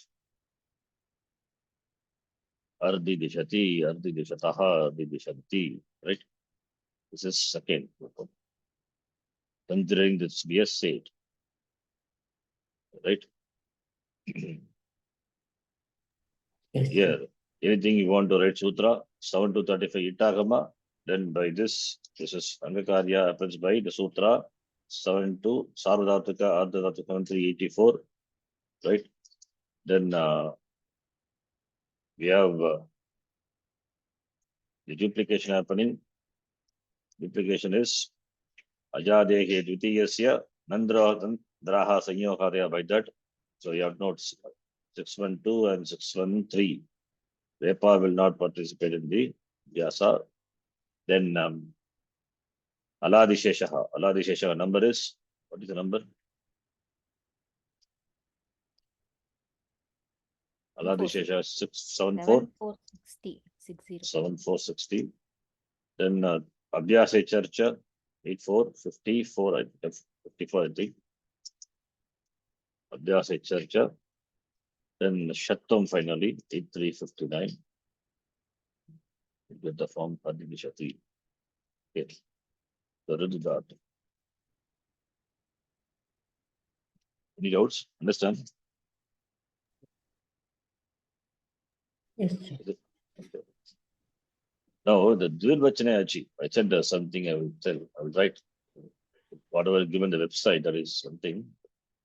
Ardi Dishati, Ardi Dishataha, Ardi Dishanti, right? This is second Rupam. Considering this to be a state, right? Yes, sir. Here, anything you want to write Sutra, 7 to 35 Itagama, then by this is Angakarya happens by the Sutra, 7 to Sarvadhataka, Ardhadhataka, 384, right? Then we have the duplication happening. Duplication is Ajadehe Dvitiyasya Nandraha Sanyohadya by that. So you have notes 612 and 613. Vepa will not participate in the Vyasa. Then Aladisheshaha. Aladisheshaha number is, what is the number? Aladisheshaha 674. 7460. 7460. Then Abhyasa Charcha 8454, 54, I think. Abhyasa Charcha. Then Shattam finally 8359. You get the form Adinishati. Okay. So Rududat. Any doubts? Understand? Yes, sir. Now the Dvirvachana Achi. I said something I will tell. I will write whatever given the website, that is something.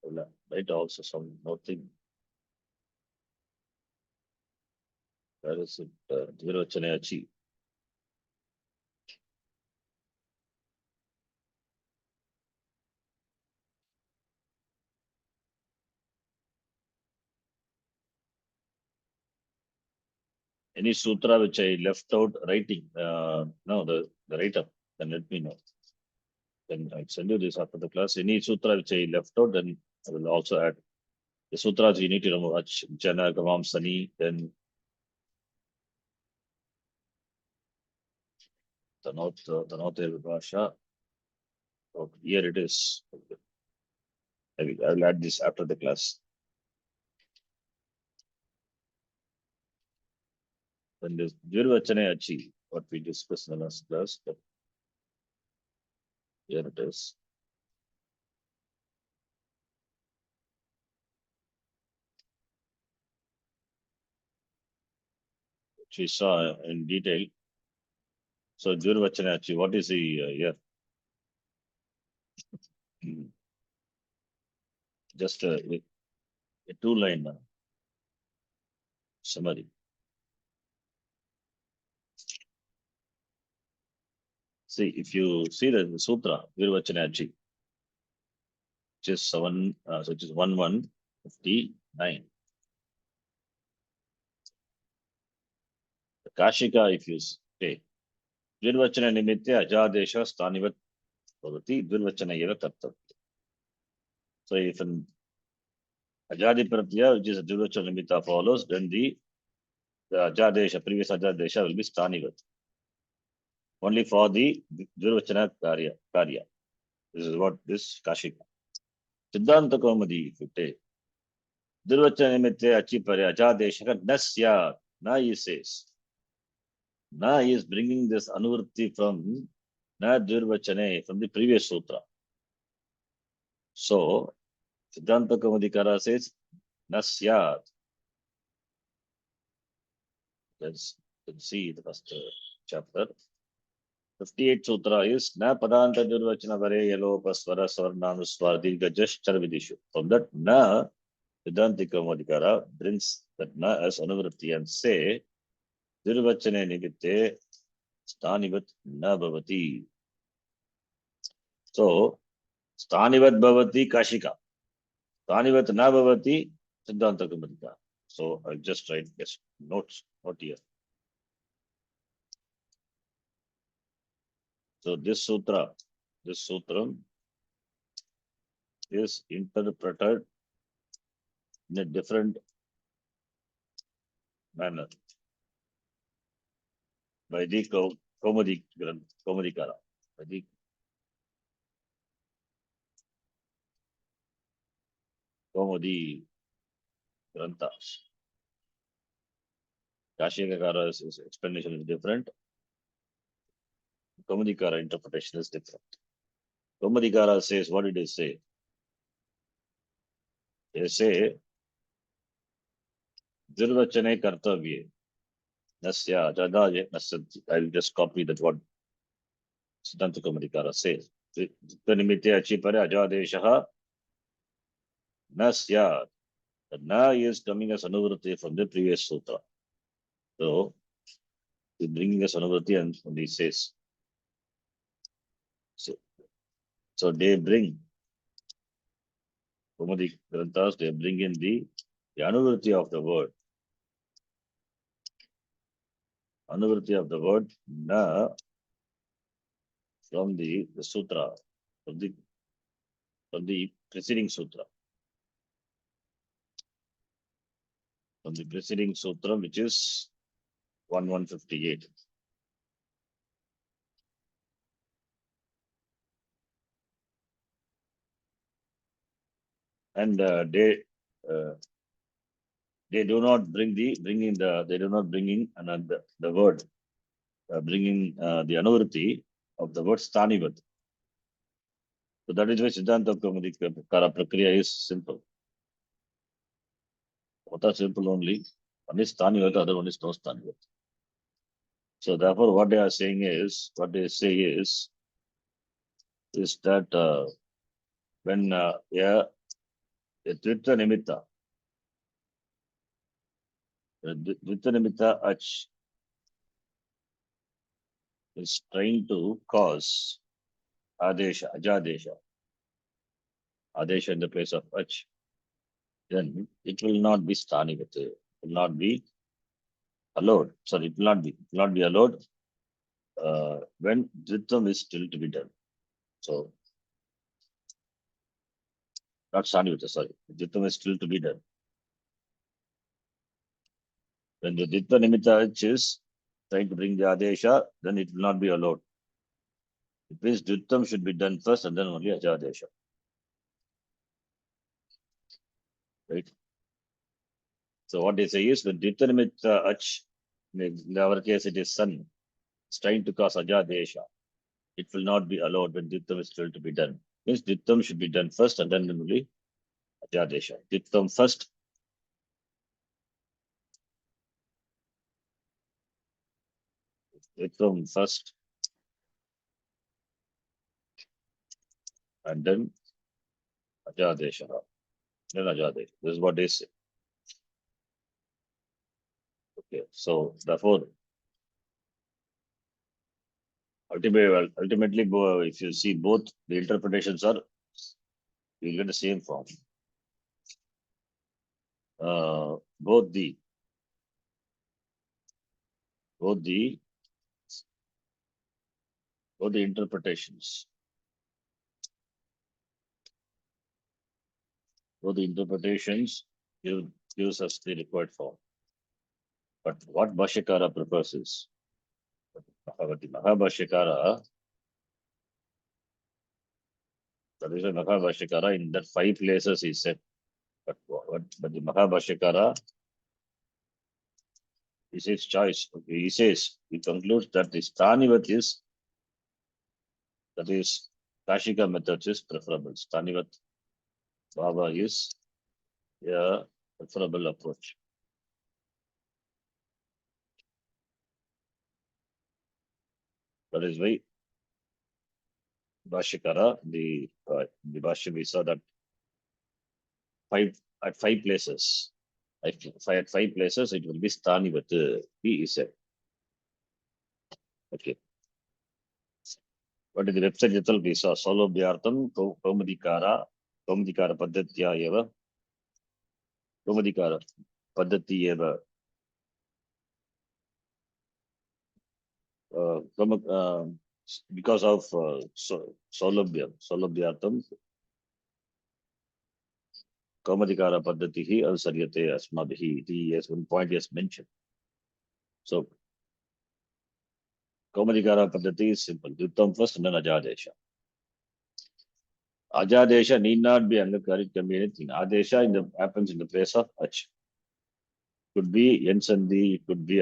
I will write also some nothing. That is it. Dvirvachana Achi. Any sutra which I left out writing, no, the write-up, then let me know. Then I'll send you this after the class. Any sutra which I left out, then I will also add. The sutras you need to know, Jana, Gamam, Sani, then the North Vibhasha. Okay, here it is. Okay. I will add this after the class. Then this Dvirvachana Achi, what we discussed in the last class. Here it is. Which we saw in detail. So Dvirvachana Achi, what is the here? Just a two-line summary. See, if you see the sutra, Virvachanachi, which is 1159. The Kashika, if you say, Virvachana Nimitya Ajadesha Stanivat Bhavati, Virvachana Eva Kartavya. So if an Ajadi Pratya, which is a Virvachana Nimitta follows, then the Ajadesha, previous Ajadesha will be Stanivat. Only for the Virvachana Karya. This is what this Kashika. Siddhanta Kaumadi, if you take. Virvachana Nimitya Achiparya Ajadesha Nasya, Na he says. Na he is bringing this anuvritti from Na Dvirvachane, from the previous sutra. So, Siddhanta Kaumadikara says, Nasyat. Let's see the first chapter. 58 sutra is Na Padanta Dvirvachana Vare Yalo Pasvara Savarnanuswar Dirga Jashchar Vidishu. From that Na, Siddhanta Kaumadikara brings that Na as anuvritti and say, Dvirvachane Nivitte Stanivat Na Bhavati. So, Stanivat Bhavati Kashika. Stanivat Na Bhavati Siddhanta Kaumadika. So I'll just write yes, notes, not here. So this sutram is interpreted in a different manner by the Kaumadikara. By the Kaumudi Granthas. Kashikakara's explanation is different. Kaumadikara interpretation is different. Kaumadikara says, what did they say? They say, Dirvachane Kartavye. Nasya Jadaye Nasanti. I will just copy that what Siddhanta Kaumadikara says. Nimitte Achipare Ajadeshaha Nasya. The Na is coming as Anuvruti from the previous sutra. So, he's bringing us Anuvruti and he says, so they bring, Kaumudi Granthas, they bring in the Anuvruti of the word. Anuvruti of the word Na from the sutra, from the preceding sutra. From the preceding sutra, which is 1158. And they do not bring in another the word, bringing the anurti of the word stanivat. So that is why Siddhanta Kaumadikara Prakriya is simple. Both are simple only. One is stanivat, the other one is no stanivat. So therefore, what they say is that when a Dvita Nimitta, Ach is trying to cause Adesha, Ajadesha, Adesha in the place of Ach, then it will not be Stanivat. It will not be allowed. Sorry, it will not be allowed when Dvitam is still to be done. So, not Stanivat, sorry. Dvitam is still to be done. When the Dvita Nimitta Ach is trying to bring the Adesha, then it will not be allowed. It means Dvitam should be done first and then only Ajadesha. Right? So what they say is when Dvita Nimitta Ach, in our case it is sun, is trying to cause Ajadesha, it will not be allowed when Dvitam is still to be done. Means Dvitam should be done first and then only Ajadesha. Dvitam first. Dvitam first. And then Ajadesha. Then Ajadesha. This is what they say. Okay. So therefore, ultimately, if you see both the interpretations are, you get the same form. Both the interpretations. Both the interpretations gives us the required form. But what Bhashyakara prefers is Mahabhashyakara. That is why Mahabhashyakara in that 5 places he said. But the Mahabhashyakara is his choice. Okay, he concludes that the Stanivat is, that is, Kashika method is preferable. Stanivat Baba is a preferable approach. That is why Bhashyakara, the Bhashya we saw that at 5 places. At 5 places, it will be Stanivat, he said. Okay. But in the website itself, we saw Saulabhyartham, Kaumadikara Paddhatya eva. Kaumadikara Paddhati eva. Because of Saulabhyartham, Kaumadikara Paddhatihi Asaryate Asmabhihi. Yes, one point he has mentioned. So, Kaumadikara Paddhati is simple. Duttam first and then Ajadesha. Ajadesha need not be Angakari, it can be anything. Adesha happens in the place of Ach. Could be Yen Sandhi, it could be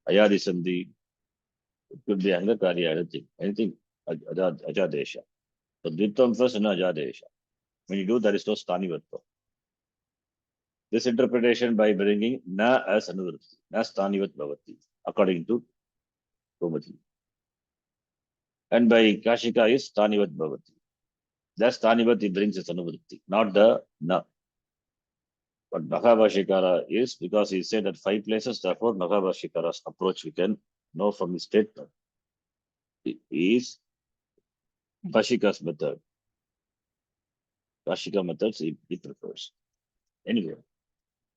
Ayadi Sandhi, it could be Angakari, anything. Anything Ajadesha. So Dvitam first and Ajadesha. When you do, there is no Stanivatva. This interpretation by bringing Na as Anuvritti, Na Stanivat Bhavati, according to Gomati. And by Kashika is Stanivat Bhavati. That Stanivat brings its Anuvritti, not the Na. But Nahavashikara is because he said at 5 places, therefore Nahavashikara's approach we can know from his statement. It is Kashika's method. Kashika methods he prefers. Anyway,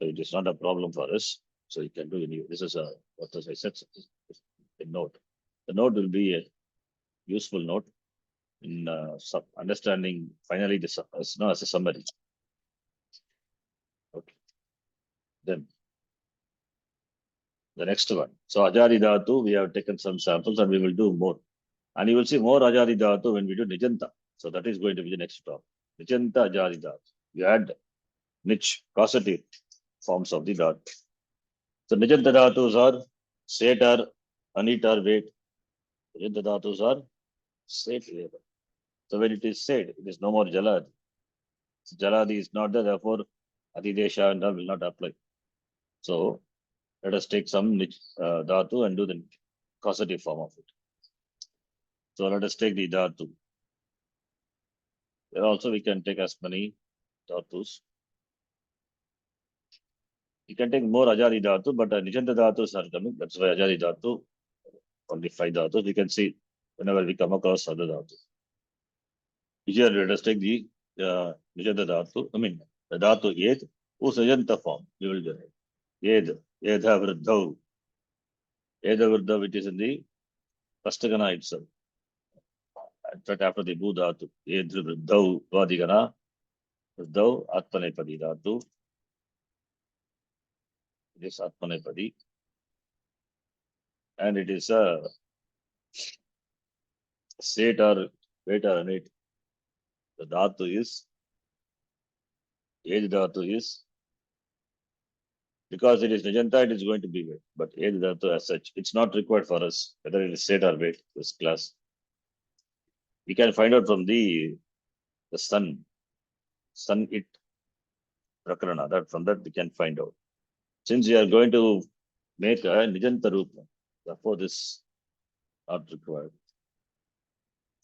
so it is not a problem for us. So you can do anyway. This is what as I said, a note. The note will be a useful note in understanding finally this as a summary. Okay. Then the next one. So Ajari Dhatu, we have taken some samples and we will do more. And you will see more Ajari Dhatu when we do Nijanta. So that is going to be the next talk. Nijanta Ajari Dhatu. We add niche, causative forms of the Dhatu. So Nijanta Dhatus are Setar, Anitar, weight. Nijanta Dhatus are Set labor. So when it is said, it is no more Jaladi. So Jaladi is not there, therefore Adidesha and all will not apply. So let us take some Dhatu and do the causative form of it. So let us take the Dhatu. There also we can take as many Dhatus. You can take more Ajari Dhatu, but Nijanta Dhatus are coming. That's why Ajari Dhatu, only 5 Dhatus. We can see whenever we come across other Dhatus. Here let us take the Nijanta Dhatu. I mean, the Dhatu Yed, whose Nijanta form we will do it. Yed, Yedha Vruddhav. Yedha Vruddhav, it is in the Kastakana itself. In fact, after the Bhu Dhatu, Yedha Vruddhav Vadigana, Vruddhav Atmanepadi Dhatu. It is Atmanepadi. And it is a Set or weight or an it. The Dhatu is, Ed Dhatu is, because it is Nijanta, it is going to be weight. But Ed Dhatu as such, it's not required for us, whether it is Set or weight, this class. We can find out from the sun it, Rakarana, that from that we can find out. Since we are going to make a Nijanta Rupa, therefore this not required.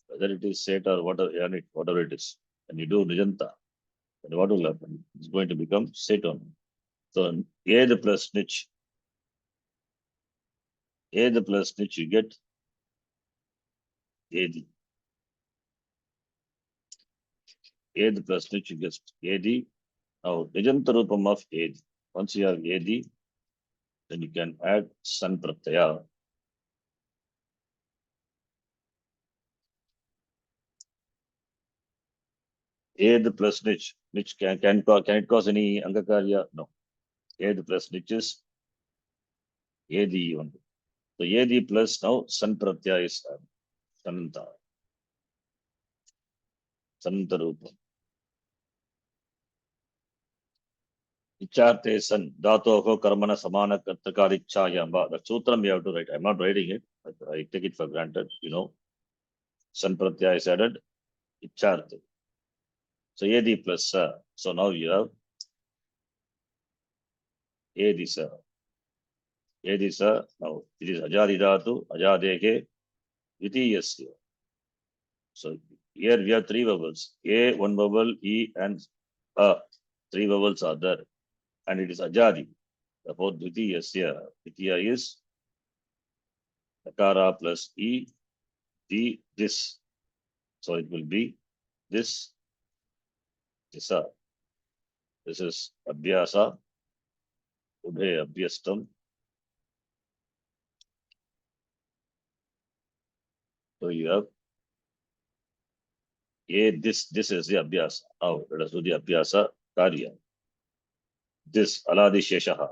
Whether it is Set or whatever it is, and you do Nijanta, then what will happen? It's going to become Set only. So Ed plus Nich, Ed plus Nich, you get Ed. Ed plus Nich, you get Ed. Now, Nijanta Rupam of Ed. Once you have Ed, then you can add San Pratyaya. Ed plus Nich. Nich can it cause any Angakarya? No. Ed plus Nich is Ed only. So Ed plus now San Pratyaya is Sananta. Sananta Rupam. Icharte san dhatoho karmana samana kartakarichayamba. The sutram we have to write. I'm not writing it, but I take it for granted. You know, san pratyaya is added. Icharte. So edi plus sa. So now you have edi sa. Edi sa. Now it is ajadi dhatu, ajadeke, vitiyasya. So here we have 3 vowels. A, 1 vowel, E, and A. 3 vowels are there. And it is ajadi. Therefore, dvitiyasya. Dvitiya is Akara plus E, this. So it will be this, Disa. This is Abhyasa, Ubhe Abhyastam. So you have this is the Abhyasa. Now let us do the Abhyasa Karya. This Aladi Sheshaha.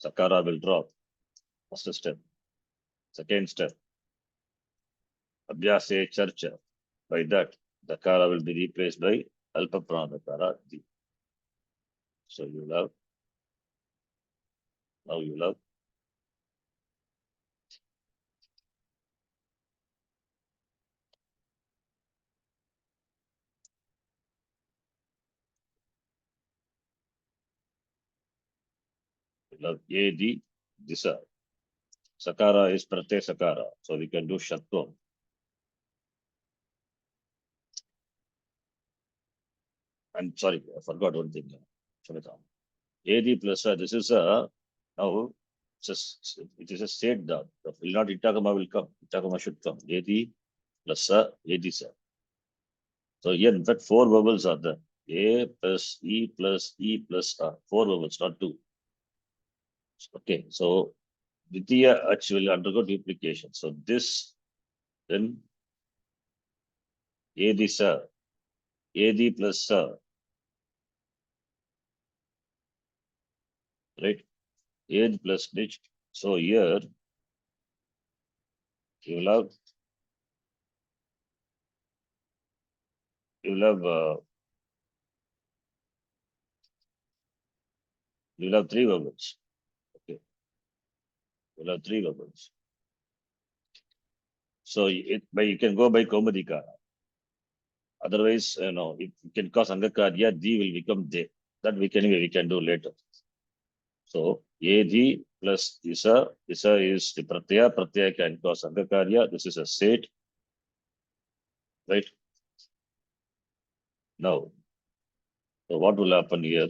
Sakara will drop. First step. Second step. Abhyase Charcha. By that, Dakara will be replaced by Alpa Pranadakara Di. So you have, now you have AD Disa. Sakara is Prate Sakara. So we can do Shatvam. I'm sorry, I forgot one thing. AD plus this is a now it is a state that will not Itakama will come. Itakama should come. AD plus AD sir. So here in fact 4 vowels are there. A plus E plus E plus A. 4 vowels, not 2. Okay, so Ditya Ach will undergo duplication. So this then AD sir. AD plus sir. Right? AD plus Dich. So here you will have you'll have 3 vowels. Okay, you'll have 3 vowels. So you can go by Komadika. Otherwise, if you can cause Angakarya, D will become De. That we can do later. So AD plus Isa is the Pratyaya. Pratyaya can cause Angakarya. This is a state. Right? Now, so what will happen here?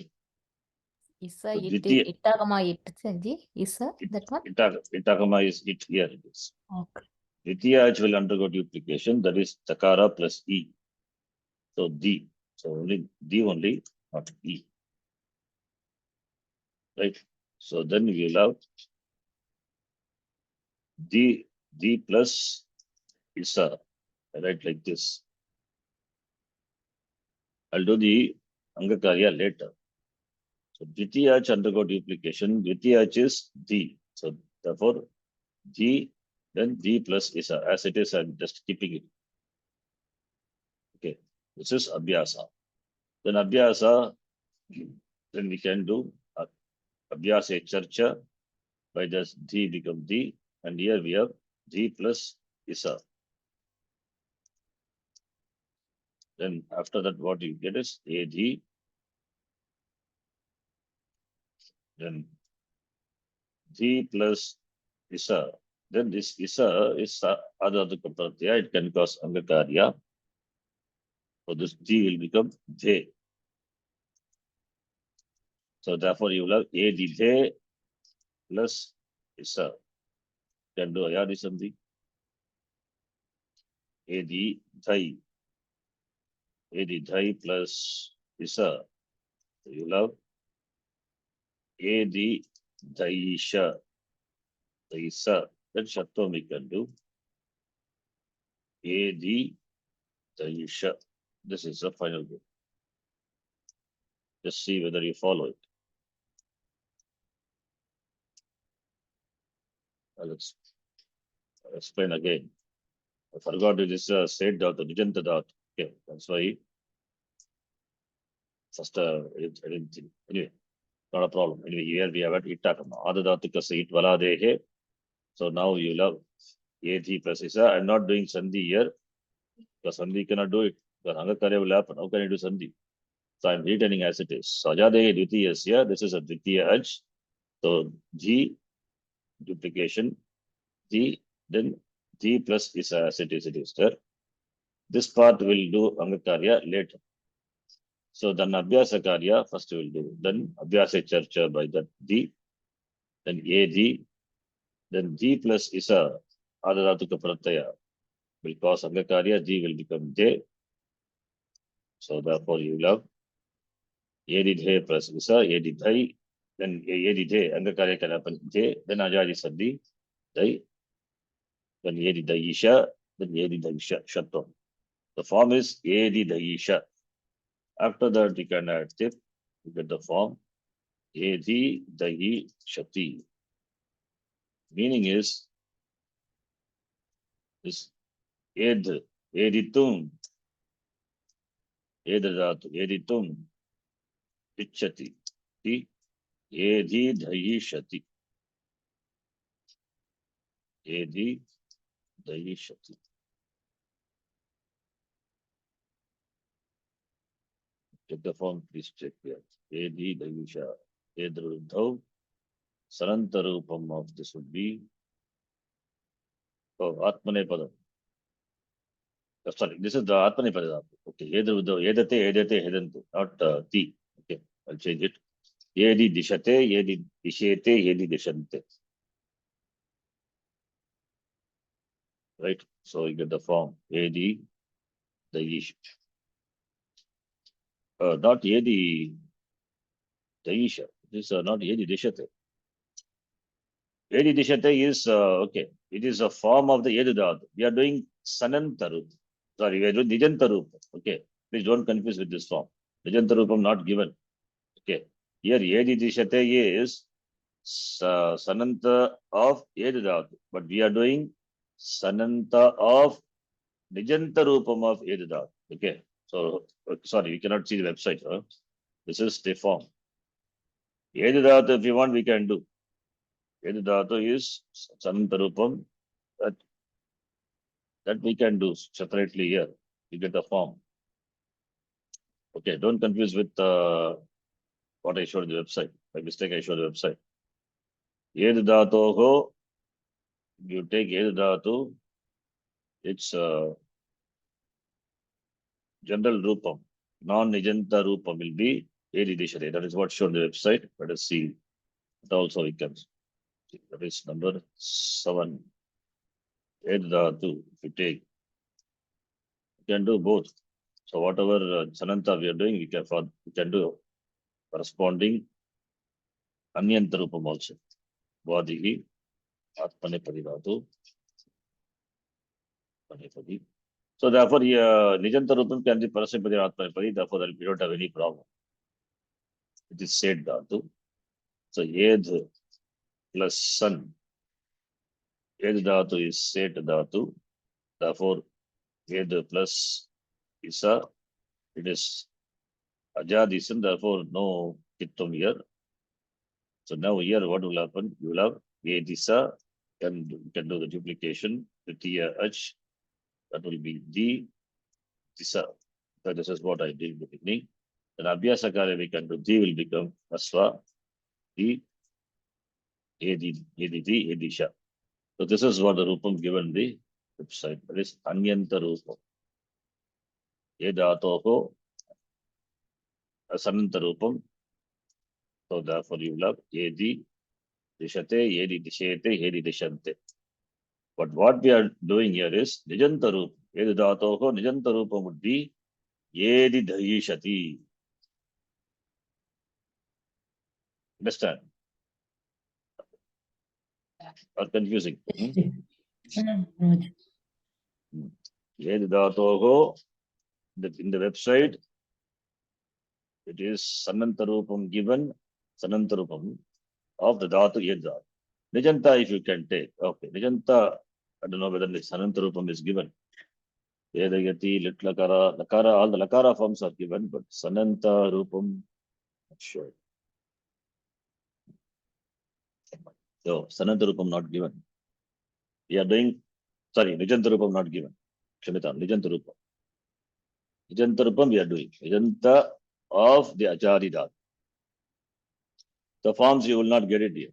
Isa So it Dvitiya- Itagama it Sanji. Isa that one. Itakama is it here. It is. Okay. Dvitiya will undergo duplication. That is Takara plus E. So D. So only D only, not E. Right? So then we will have D plus Isa. Right, like this. I'll do the Angakarya later. So Dvitiyach undergo duplication. Dvitiyach is D. So therefore D, then D plus Isa. As it is, I'm just keeping it. Okay. This is Abhyasa. Then Abhyasa, then we can do Abhyasa Charcha. By this D become D. And here we have D plus Isa. Then after that, what you get is AD. Then D plus Isa. Then this Isa is other Kapratya. It can cause Angakarya. So this D will become J. So therefore you will have AD J plus Isa. Can do Ayadi something. AD Dhai. AD Dhai plus Isa. So you will have AD Dhaisha. Dhaisa. Then Shatvam we can do. AD Dhaisha. This is the final group. Just see whether you follow it. I'll explain again. I forgot it is said dot, Nijanta dot. Okay, that's why first I didn't think. Anyway, not a problem. Anyway, here we have at Itakama. Adadatika Sait Valadehe. So now you love AT plus Isa. I'm not doing Sandhi here because Sandhi cannot do it. Because Angakarya will happen. How can I do Sandhi? So I'm returning as it is. So Ajadehe Dvitiya is here. This is a Dvitiya Aj. So G duplication. G, then G plus Isa as it is there. This part will do Angakarya later. So then Abhyasa Karya first we will do. Then Abhyasa Charcha by that D. Then AD. Then G plus Isa Adadatuka Pratyaya will cause Angakarya. G will become J. So therefore you will have AD J plus Isa, AD Dhai. Then AD J, Angakarya can happen J. Then Ajadi Sadi Dhai. Then AD Dhaisha. Then AD Dhaisha Shatvam. The form is AD Dhaisha. After that, we can add tip. You get the form AD Dahi Shati. Meaning is this Ed, Editum. Edadatu, editum, ichati, edi dayishati. Edi dayishati. Check the form, please check here. Edi dayisha. Edruddhav. Sarantarupam of this would be. Oh, Atmanepada. Sorry, this is the Atmanepada. Okay, Edruddhav, edate, hedantu, not ti. Okay, I'll change it. Edi dishate, edi dishete, edi dishante. Right? So you get the form. Edi dayish. Not edi dayisha. This is not edi dishate. Edi dishate is okay. It is a form of the edudad. We are doing sanantarup. Sorry, we are doing nijantarup. Okay. Please don't confuse with this form. Nijantarupam not given. Okay. Here edi dishate is sananta of edudad. But we are doing sananta of nijantarupam of edudad. Okay. So sorry, we cannot see the website. Huh? This is the form. Edudad, if you want, we can do. Edudatu is sanantarupam. That we can do separately here. You get the form. Okay, don't confuse with what I showed the website. By mistake, I showed the website. Edudatoho, you take edudatu, it's general rupam. Non-nijanta rupam will be edidishare. That is what showed the website. Let us see. That also we can. That is number 7. Edudatu, if you take, you can do both. So whatever sananta we are doing, we can do corresponding anyantarupam also. Vadihi, atmanepadi dhatu, atmanepadi. So therefore, nijantarupam can be parasipadi atmanepadi. Therefore, we don't have any problem. It is said dhatu. So ed plus sun. Ed dhatu is set dhatu. Therefore, ed plus isa. It is ajadisan. Therefore, no kittum here. So now here, what will happen? You will have edisa. Can do the duplication. Tritiya h. That will be D. Tisa. So this is what I did in the beginning. Then Abhyasakara we can do D will become Aswa. D. Edi, Edisha. So this is what the Rupam given the website. That is Anyanta Rupam. Edatoho. Asananta Rupam. So therefore you will have Edi Dishate, Edi Dishete, Edi Dishante. But what we are doing here is Nijanta Rupam. Edatoho, Nijanta Rupam would be Edi Dayishati. Understand? Or confusing? Edatoho, in the website, it is Sanantarupam given, Sanantarupam of the Dhatu Yedha. Nijanta, if you can take. Okay, Nijanta, I don't know whether the Sanantarupam is given. Vedayati, Litlakara, Lakara, all the Lakara forms are given, but Sananta Rupam, not sure. So, Sanantarupam not given. We are doing, sorry, Nijantarupam not given. Kshamita, Nijantarupam. Nijantarupam we are doing. Nijanta of the Acharidhat. The forms you will not get it here.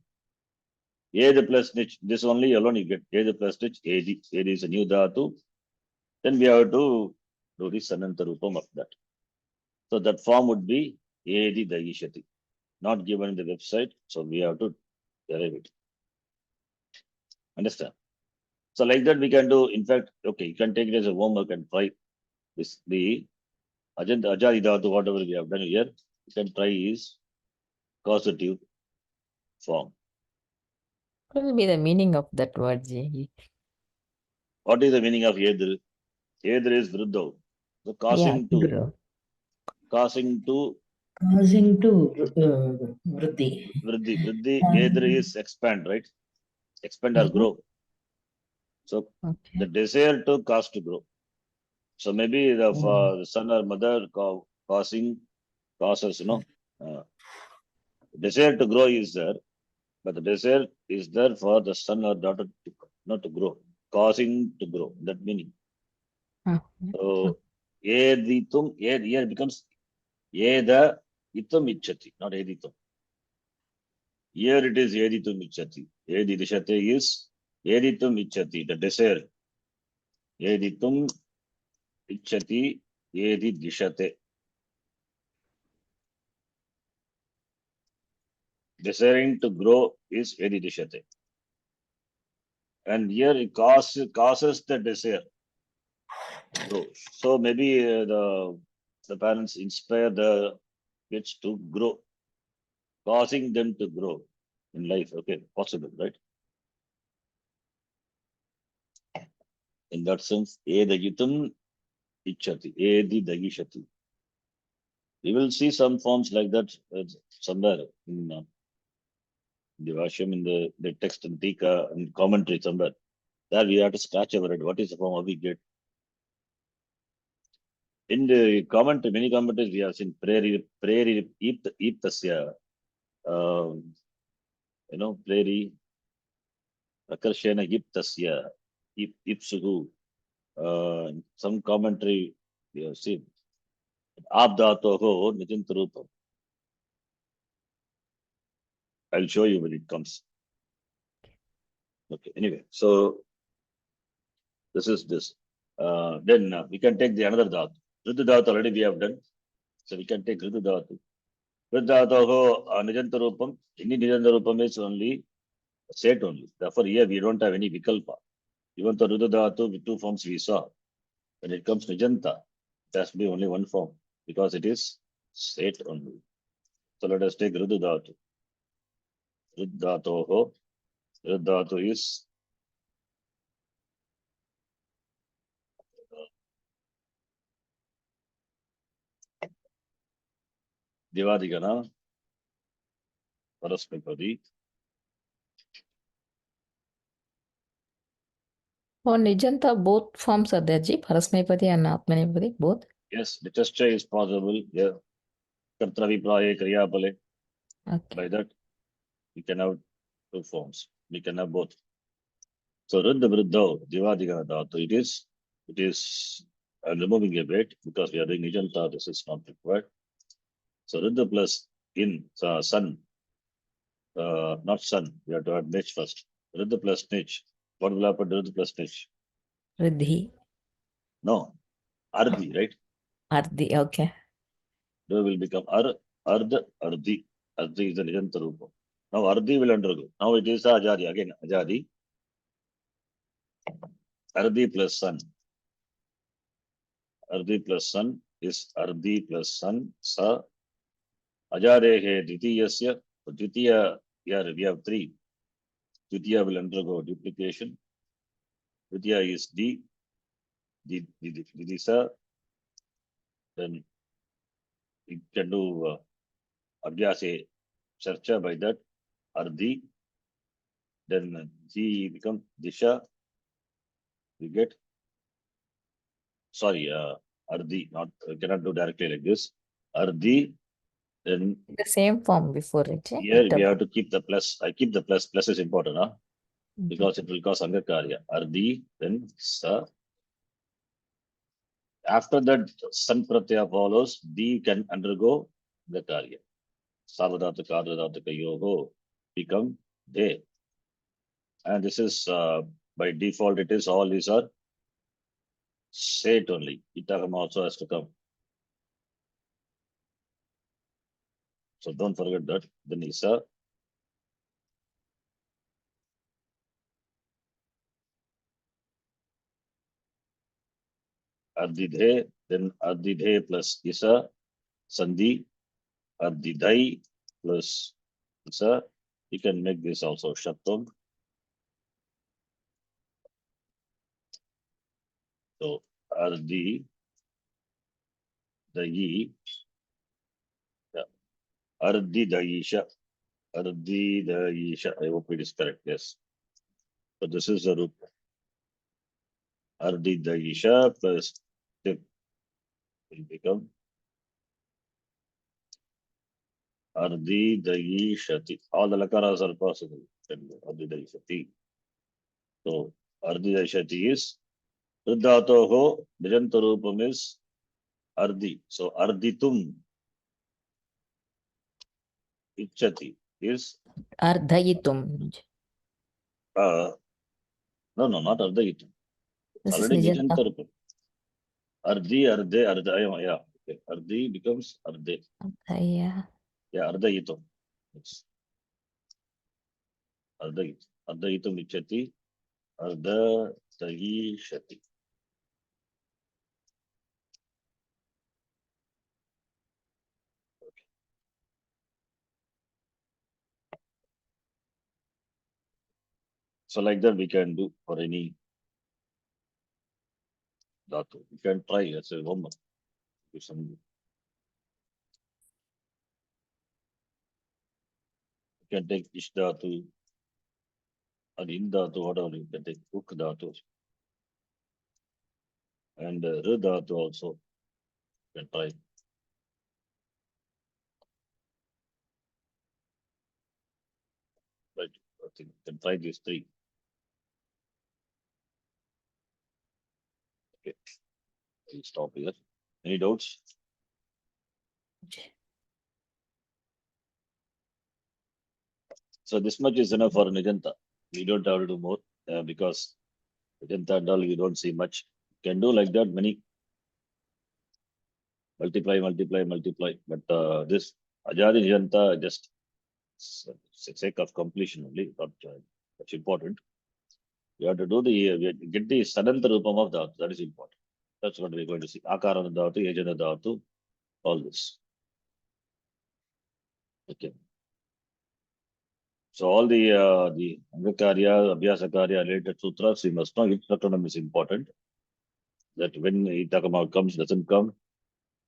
Ed plus niche, this only alone you get. Ed plus niche, Ed is a new dhatu. Then we have to do the Sanantarupam of that. So that form would be Edi Dayishati. Not given in the website, so we have to derive it. Understand? So like that we can do, in fact, okay, you can take it as a homework and try this, the Ajaridhatu, whatever we have done here, you can try is causative form. What will be the meaning of that word, Ji? What is the meaning of Edr? Edr is Vruddha. So causing to Guru. Causing to Vriddhi. Vriddhi, Edr is expand, right? Expand or grow. So Okay. the desire to cause to grow. So maybe the son or mother causes, desire to grow is there, but the desire is there for the son or daughter to not to grow, causing to grow. That meaning. Ah, So editum, here becomes eda itum ichati, not editum. Here it is editum ichati. Edi dishate is editum ichati, the desire. Editum ichati, edi dishate. Desiring to grow is edi dishate. And here it causes the desire to grow. So maybe the parents inspire the kids to grow, causing them to grow in life. Okay, possible, right? In that sense, edagitum ichati, edi dagishati. We will see some forms like that somewhere in the Vashyam, in the text and Tika and commentary somewhere. There we have to scratch our head. What is the form of we get? In the commentary, many commentaries we have seen prayer iptasya, prayer akarshena iptasya, ipsuhu. Some commentary we have seen. Abdatoho nitintarupam. I'll show you when it comes. Okay, anyway, so this is this. Then we can take the another dhatu. Ritu dhatu already we have done. So we can take Ritu dhatu. Ritu dhatu nijantarupam. Any nijantarupam is only set only. Therefore, here we don't have any vikalpa. Even the Ritu dhatu with two forms we saw. When it comes to Nijanta, it has to be only one form because it is set only. So let us take Ritu dhatu. Ritu dhatu. Ritu dhatu is Divadigana, Parasmipadi. For Nijanta, both forms are there, Ji. Parasmepadi and Atmanepadi, both. Yes, Nitascha is possible. Yeah. Kartravipraye, Kriyapale. Okay. By that, we can have two forms. We can have both. So Ruddha Vriddho, Divadigana Dhatu, it is removing a bit because we are doing Nijanta, this is not required. So Ruddha plus in sun, not sun, we have to add Nich first. Ruddha plus Nich. What will happen to Ruddha plus Nich? Riddhi. No, Ardhi, right? Ardhi, okay. There will become Ardh, Ardhi. Ardhi is the Nijanta Rupa. Now Ardhi will undergo. Now it is Ajadi, again Ajadi. Ardhi plus sun. Ardhi plus sun is Ardhi plus sun. Sa Ajarehe Dvitiyasya. Dvitiya, here we have three. Dvitiya will undergo duplication. Dvitiya is D. Didisa. Then you can do Abhyase Charcha by that. Ardhi. Then G becomes Disha. We get. Sorry, Ardhi, not cannot do directly like this. Ardhi, then The same form before it. here we have to keep the plus. I keep the plus. Plus is important, huh? Because it will cause Angakarya. Ardhi, then Sa. After that, San Pratyaya follows. D can undergo the Karya. Savadhataka, Ardhadhataka, Yoho become De. And this is by default, it is all these are set only. Itagam also has to come. So don't forget that. Then Isa. Ardhidhe, then Ardhidhe plus Isa, Sandhi, Ardhidhai plus Isa. You can make this also Shattam. So Ardhi, Dayi, Ardhi Dayisha, Ardhi Dayisha. I hope it is correct. Yes. So this is the root. Ardhi Dayisha plus will become Ardi Dayi Shati. All the lakaras are possible. Ardi Dayi Shati. So Ardi Dayi Shati is Ruddhatoho, Nijantarupam is Ardi. So Arditum Ichati is Ardhayitum. no, not Ardayitum. This is Already Nijanta. Nijantarupam. Ardi, Arde, Arda, yeah. Okay. Ardi becomes Arde. Yeah. Yeah, Ardayitum. Yes. Ardayitum. Ardayitum Ichati. Arda Dayi Shati. So like that we can do for any dhatu. You can try as a homework. Do some. You can take ish dhatu or in dhatu, whatever. You can take uk dhatu and r dhatu also. You can try. Right. I think you can try these three. Okay. We'll stop here. Any doubts? So this much is enough for Nijanta. We don't have to do more because Nijanta and all you don't see much. You can do like that many. Multiply. But this Ajadi Nijanta just sake of completion only, not much important. You have to do get the Sadanta Rupam of Dhatu. That is important. That's what we're going to see. Akarana Dhatu, Yajana Dhatu, all this. Okay. So all the Angakarya, Abhyasakarya related sutras, we must know which rakaranam is important. That when Itakama comes, doesn't come,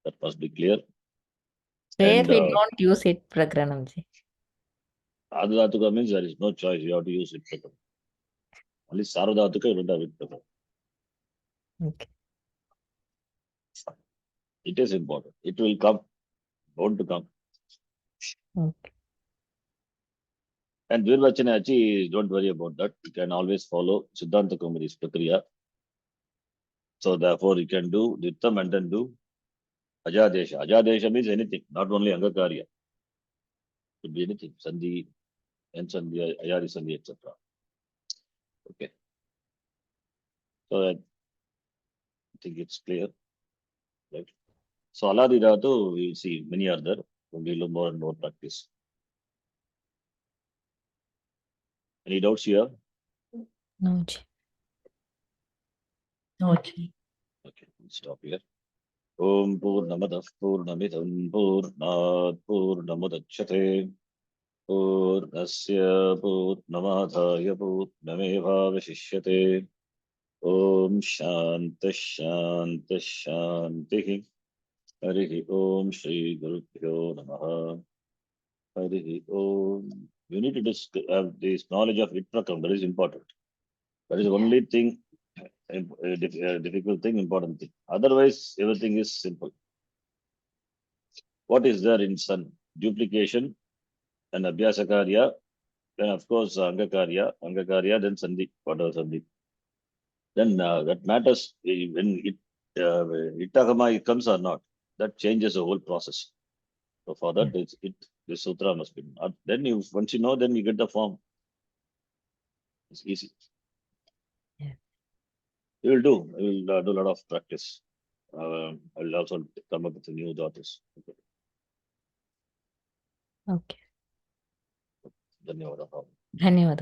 that must be clear. Where And we don't use it, Rakaranamji. Adhatuka means there is no choice. You have to use it. Only Saradhatuka, you don't have it. Okay. It is important. It will come, bound to come. Okay. And Virvachanachi, don't worry about that. You can always follow Siddhanta Kaumari's Prakriya. So therefore, you can do Dittam and then do Ajadesha. Ajadesha means anything, not only Angakarya. Could be anything. Sandhi, and Sandhi, Ayari Sandhi, etc. Okay. So I think it's clear. Right. So Aladi Dhatu, we'll see many are there. We'll do more and more practice. Any doubts here? No, Ji. No, Ji. Okay, we'll stop here. Om Purnamadav Purnamidam Purnat Purnamudachyate Purnasya Purnamadhaya Purnamevavashishyate Om Shanta Shanta Shanti Harihi Om Shri Gurubhyo Namaha Harihi Om. You need to have this knowledge of Vitrakam, that is important. That is the only thing, difficult thing, important thing. Otherwise, everything is simple. What is there in sun? Duplication and Abhyasakarya, then of course Angakarya, then Sandhi, whatever Sandhi. Then that matters when Ittagama comes or not. That changes the whole process. So for that, the sutra must be. Then once you know, then you get the form. It's easy. Yeah. We will do. We will do a lot of practice. I will also come up with new daughters. Okay. Okay. ಧನ್ಯವಾದ. ಧನ್ಯವಾದ.